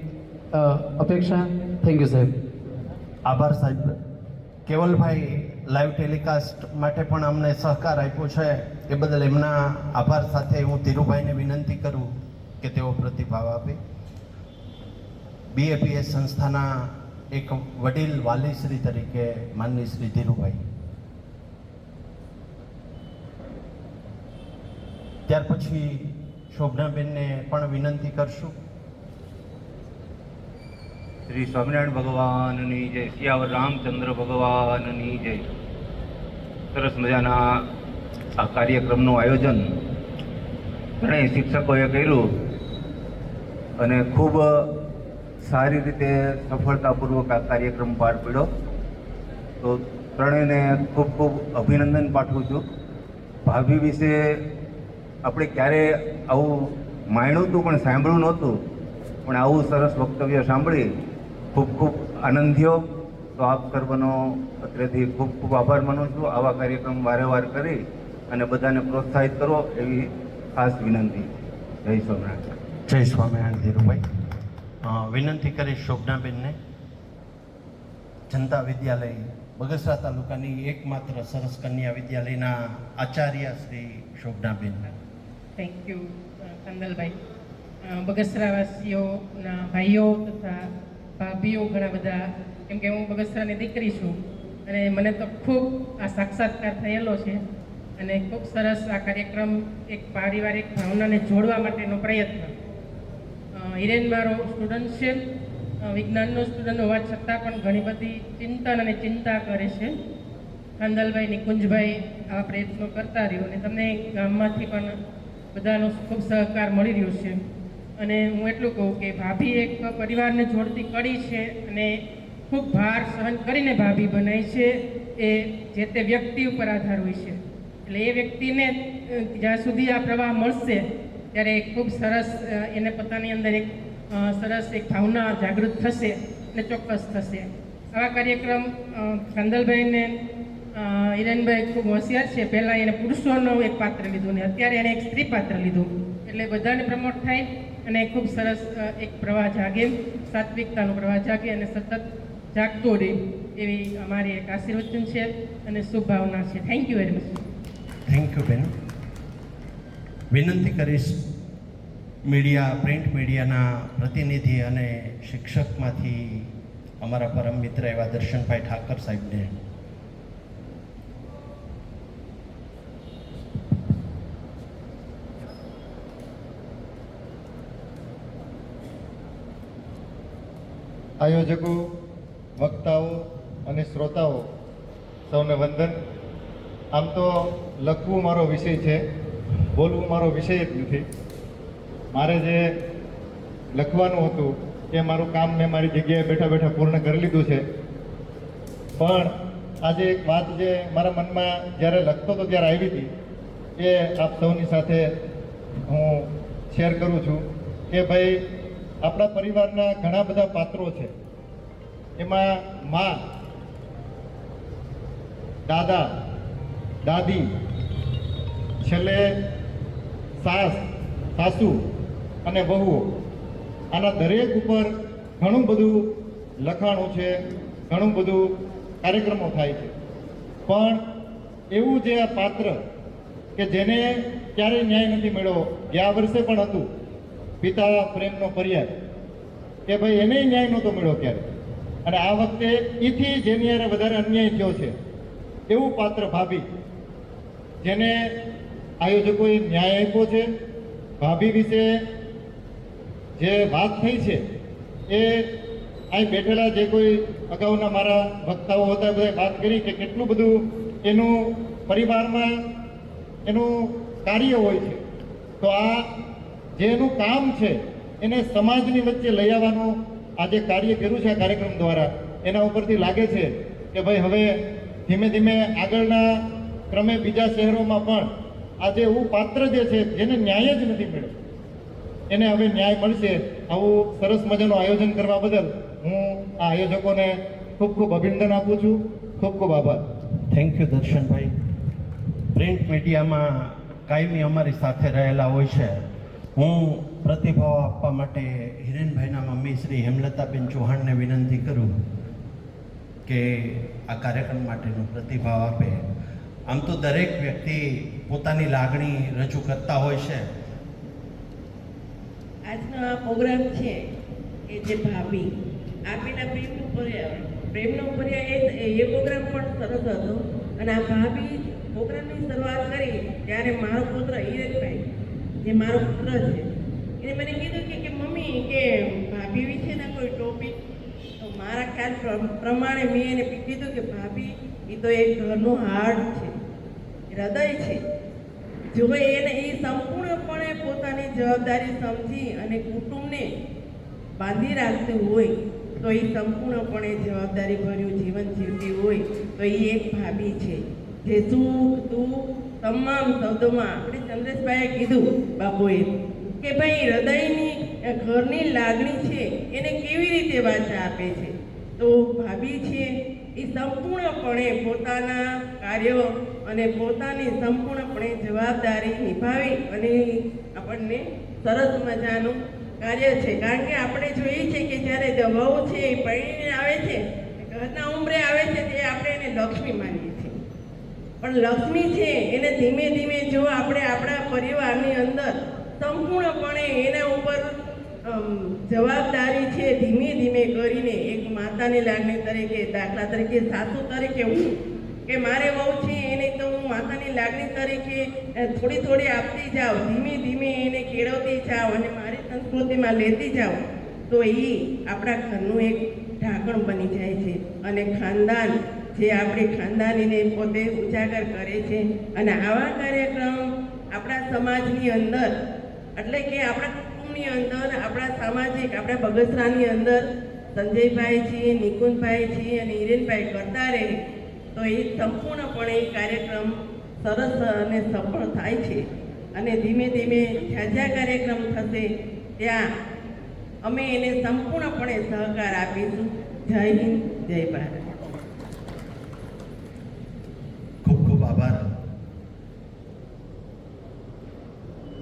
અપેક્ષા. થેન્ક યુ સાહેબ. આભાર સાહેબ. કેવલભાઈ લાઈવ ટેલિકાસ્ટ માટે પણ અમને સહકાર આપ્યો છે, એ બદલ એમના આભાર સાથે હું ધીરુભાઈને વિનંતી કરું કે તેઓ પ્રતિભાવ આપે. BAPS સંસ્થાના એક વડીલ વાલીશ્રી તરીકે માનની શ્રી ધીરુભાઈ. ત્યાર પછી શોભનાબેનને પણ વિનંતી કરશું. શ્રી સ્વામિનારાયણ ભગવાનની જય, સિયાવર રામચંદ્ર ભગવાનની જય. સરસ મજાના આ કાર્યક્રમનું આયોજન ત્રણેય શિક્ષકોએ કર્યું અને ખૂબ સારી રીતે સફળતાપૂર્વક આ કાર્યક્રમ પાર પાડ્યો. તો ત્રણેયને ખૂબ ખૂબ અભિનંદન પાઠવું છું. ભાભી વિશે આપણે ક્યારે આવું માણ્યું હતું પણ સાંભળ્યું નહોતું, પણ આવું સરસ વક્તવ્ય સાંભળી ખૂબ ખૂબ આનંદ થયો. તો આપ સર્વનો અત્રેથી ખૂબ ખૂબ આભાર માનું છું. આવા કાર્યક્રમ વારંવાર કરી અને બધાને પ્રોત્સાહિત કરો એવી ખાસ વિનંતી. જય સ્વામિનારાયણ. જય સ્વામિનારાયણ ધીરુભાઈ. વિનંતી કરીશ શોભનાબેનને. જનતા વિદ્યાલય બગસરા તાલુકાની એકમાત્ર સરસ કન્યા વિદ્યાલયના આચાર્ય શ્રી શોભનાબેનને. Thank you Kandalbhai. બગસરાવાસીઓના ભાઈઓ તથા ભાભીઓ ઘણા બધા, કેમ કે હું બગસરાની દીકરી છું અને મને તો ખૂબ આ સાક્ષાત્કાર થયેલો છે અને ખૂબ સરસ આ કાર્યક્રમ એક પારિવારિક ભાવનાને જોડવા માટેનો પ્રયત્ન. હિરેન મારો સ્ટુડન્ટ છે, વિજ્ઞાનનો સ્ટુડન્ટ હોવા છતાં પણ ઘણી બધી ચિંતન અને ચિંતા કરે છે. ખાંદલભાઈ, નિકુંજભાઈ આવા પ્રયત્નો કરતા રહ્યો અને તમને ગામમાંથી પણ બધાનો ખૂબ સહકાર મળી રહ્યો છે. અને હું એટલું કહું કે ભાભી એક પરિવારને જોડતી કડી છે અને ખૂબ ભાર સહન કરીને ભાભી બનાવી છે. એ જે તે વ્યક્તિ ઉપર આધાર હોય છે, એટલે એ વ્યક્તિને જ્યાં સુધી આ પ્રવાહ મળશે ત્યારે ખૂબ સરસ એને પોતાની અંદર એક સરસ એક ભાવના જાગૃત થશે અને ચોક્કસ થશે. આવા કાર્યક્રમ ખાંદલભાઈને હિરેનભાઈ ખૂબ હોશિયાર છે. પહેલાં એને પુરુષોનું એક પાત્ર લીધું ને અત્યારે એને એક સ્ત્રી પાત્ર લીધું, એટલે બધાને પ્રમોટ થાય અને ખૂબ સરસ એક પ્રવાહ જાગે, સાત્વિકતાનો પ્રવાહ જાગે અને સતત જાગતો રહે એવી અમારી એક આશીર્વચન છે અને શુભ ભાવના છે. Thank you very much. Thank you બેન. વિનંતી કરીશ મીડિયા, પ્રિન્ટ મીડિયાના પ્રતિનિધિ અને શિક્ષકમાંથી અમારા પરમ મિત્ર એવા દર્શનભાઈ ઠાકર સાહેબને. આયોજકો, વક્તાઓ અને શ્રોતાઓ સૌને વંદન. આમ તો લખવું મારો વિષય છે, બોલવું મારો વિષય જ નથી. મારે જે લખવાનું હતું એ મારું કામ મેં મારી જગ્યાએ બેઠા બેઠા પૂર્ણ કરી લીધું છે. પણ આજે એક વાત જે મારા મનમાં જ્યારે લખતો હતો ત્યારે આવી હતી એ આપ સૌની સાથે હું શેર કરું છું કે ભાઈ આપણા પરિવારના ઘણા બધા પાત્રો છે. એમાં માં, દાદા, દાદી, છેલ્લે સાસુ અને વહુઓ, આના દરેક ઉપર ઘણું બધું લખાણું છે, ઘણું બધું કાર્યક્રમો થાય છે. પણ એવું જે આ પાત્ર કે જેને ક્યારેય ન્યાય નથી મળ્યો, ગયા વર્ષે પણ હતું પિતા પ્રેમનો ફરિયાદ, કે ભાઈ એને ન્યાય નહોતો મળ્યો ક્યારે, અને આ વખતે એથી જેની યારે વધારે અન્યાય થયો છે એવું પાત્ર ભાભી, જેને આયોજકોએ ન્યાય આપ્યો છે. ભાભી વિશે જે વાત થઈ છે એ અહીં બેઠેલા જે કોઈ અગાઉના મારા વક્તાઓ હતા બધા વાત કરી કે કેટલું બધું એનું પરિવારમાં એનું કાર્ય હોય છે. તો આ જે એનું કામ છે એને સમાજની વચ્ચે લઈ આવવાનું આ જે કાર્ય કર્યું છે આ કાર્યક્રમ દ્વારા, એના ઉપરથી લાગે છે કે ભાઈ હવે ધીમે ધીમે આગળના ક્રમે બીજા શહેરોમાં પણ આજે એવું પાત્ર જે છે જેને ન્યાય જ નથી મળ્યો એને હવે ન્યાય મળશે. આવું સરસ મજાનું આયોજન કરવા બદલ હું આ આયોજકોને ખૂબ ખૂબ અભિનંદન આપું છું. ખૂબ ખૂબ આભાર. Thank you Darshanbhai. પ્રિન્ટ મીડિયામાં કાયમી અમારી સાથે રહેલા હોય છે. હું પ્રતિભાવ આપવા માટે હિરેનભાઈના મમ્મી શ્રી હેમલતાબેન ચૌહાણને વિનંતી કરું કે આ કાર્યક્રમ માટેનો પ્રતિભાવ આપે. આમ તો દરેક વ્યક્તિ પોતાની લાગણી રજૂ કરતા હોય છે. આજનો આ પ્રોગ્રામ છે એ જે ભાભી આપીના પ્રેમનો પર્યાય એ પ્રોગ્રામ પણ સરસ હતો. અને આ ભાભી પ્રોગ્રામની શરૂઆત કરી ત્યારે મારો પુત્ર હિરેનભાઈ જે મારો પુત્ર છે એને મને કીધું કે મમ્મી કે ભાભી વિશેના કોઈ ટોપિક, તો મારા ખ્યાલ પ્રમાણે મેં એને કીધું કે ભાભી એ તો એક ઘરનું હાર્ટ છે, હૃદય છે. જો એને એ સંપૂર્ણપણે પોતાની જવાબદારી સમજી અને કુટુંબને બાંધી રાખતું હોય તો એ સંપૂર્ણપણે જવાબદારી ભર્યું જીવન જીવતી હોય તો એ એક ભાભી છે જે સુખ દુઃખ તમામ શબ્દોમાં આપણે ચંદ્રેશભાઈએ કીધું બાપુએ કે ભાઈ હૃદયની ઘરની લાગણી છે એને કેવી રીતે વાચા આપે છે. તો ભાભી છે એ સંપૂર્ણપણે પોતાના કાર્યો અને પોતાની સંપૂર્ણપણે જવાબદારી નિભાવી અને આપણને સરસ મજાનું કાર્ય છે. કારણ કે આપણે જોઈએ છે કે જ્યારે વહુ છે એ પરણીને આવે છે, ઘરના ઉંમરે આવે છે, તે આપણે એને લક્ષ્મી માનીએ છીએ. પણ લક્ષ્મી છે એને ધીમે ધીમે જો આપણે આપણા પરિવારની અંદર સંપૂર્ણપણે એના ઉપર જવાબદારી છે ધીમે ધીમે કરીને એક માતાની લાગણી તરીકે, દાખલા તરીકે સાસુ તરીકે હું કે મારે વહુ છે એને તો હું માતાની લાગણી તરીકે થોડી થોડી આપતી જાઉં, ધીમે ધીમે એને કેળવતી જાઉં અને મારી સંસ્કૃતિમાં લેતી જાઉં તો એ આપણા ઘરનું એક ઢાંકણ બની જાય છે. અને ખાનદાન જે આપણી ખાનદાનીને પોતે ઉજાગર કરે છે. અને આવા કાર્યક્રમ આપણા સમાજની અંદર એટલે કે આપણા કુટુંબની અંદર, આપણા સામાજિક, આપણા બગસરાની અંદર સંજયભાઈ છે, નિકુંજભાઈ છે અને હિરેનભાઈ કરતા રહે તો એ સંપૂર્ણપણે કાર્યક્રમ સરસ અને સફળ થાય છે. અને ધીમે ધીમે જ્યાં જ્યાં કાર્યક્રમ થશે ત્યાં અમે એને સંપૂર્ણપણે સહકાર આપીશું. જય હિન્દ, જય ભારત. ખૂબ ખૂબ આભાર.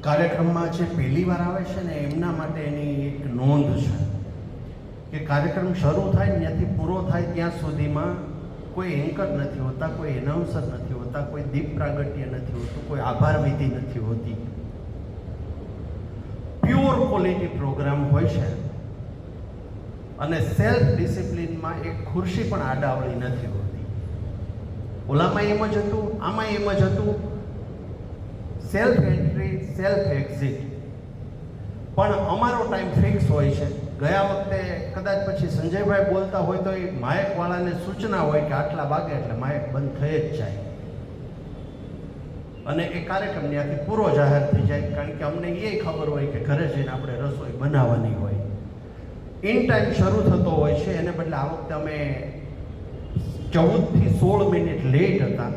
કાર્યક્રમમાં જે પહેલી વાર આવે છે ને એમના માટેની એક નોંધ છે કે કાર્યક્રમ શરૂ થાય ત્યાંથી પૂરો થાય ત્યાં સુધીમાં કોઈ એન્કર નથી હોતા, કોઈ એનાઉન્સર નથી હોતા, કોઈ દીપ પ્રાગટ્ય નથી હોતું, કોઈ આભાર વિધિ નથી હોતી. પ્યોર ક્વોલિટી પ્રોગ્રામ હોય છે અને સેલ્ફ ડિસિપ્લિનમાં એક ખુરશી પણ આડાવળી નથી હોતી. ઓલામાં એમ જ હતું, આમાં એમ જ હતું. Self entry, self exit. પણ અમારો ટાઈમ ફિક્સ હોય છે. ગયા વખતે કદાચ પછી સંજયભાઈ બોલતા હોય તો એ માયકવાળાને સૂચના હોય કે આટલા વાગે એટલે માયક બંધ થઈ જ જાય અને એ કાર્યક્રમ ત્યાંથી પૂરો જાહેર થઈ જાય. કારણ કે અમને એ ખબર હોય કે ઘરે જઈને આપણે રસોઈ બનાવવાની હોય. ઇન ટાઈમ શરૂ થતો હોય છે. એને બદલે આ વખતે અમે 14થી 16 મિનિટ લેટ હતા,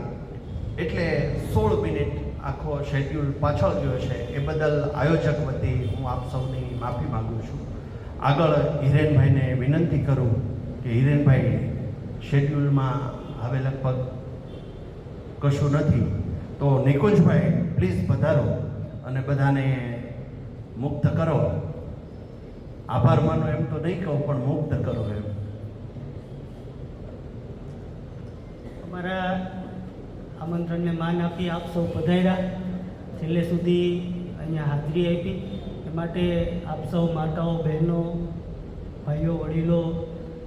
એટલે 16 મિનિટ આખો શેડ્યુલ પાછળ ગયો છે. એ બદલ આયોજક વતી હું આપ સૌની માફી માગું છું. આગળ હિરેનભાઈને વિનંતી કરું કે હિરેનભાઈ શેડ્યુલમાં હવે લગભગ કશું નથી, તો નિકુંજભાઈ પ્લીઝ પધારો અને બધાને મુક્ત કરો. આભાર માનો એમ તો નહીં કહું, પણ મુક્ત કરો એમ. અમારા આમંત્રણને માન આપી આપ સૌ પધાર્યા, છેલ્લે સુધી અહીંયા હાજરી આપી એ માટે આપ સૌ માતાઓ, બહેનો, ભાઈઓ, વડીલો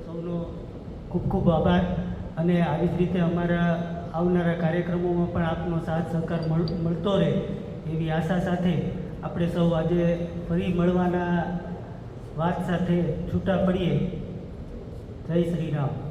સૌનો ખૂબ ખૂબ આભાર. અને આવી જ રીતે અમારા આવનારા કાર્યક્રમોમાં પણ આપનો સાથ સહકાર મળતો રહે એવી આશા સાથે આપણે સૌ આજે ફરી મળવાના વાત સાથે છૂટા પડીએ. જય શ્રી રામ.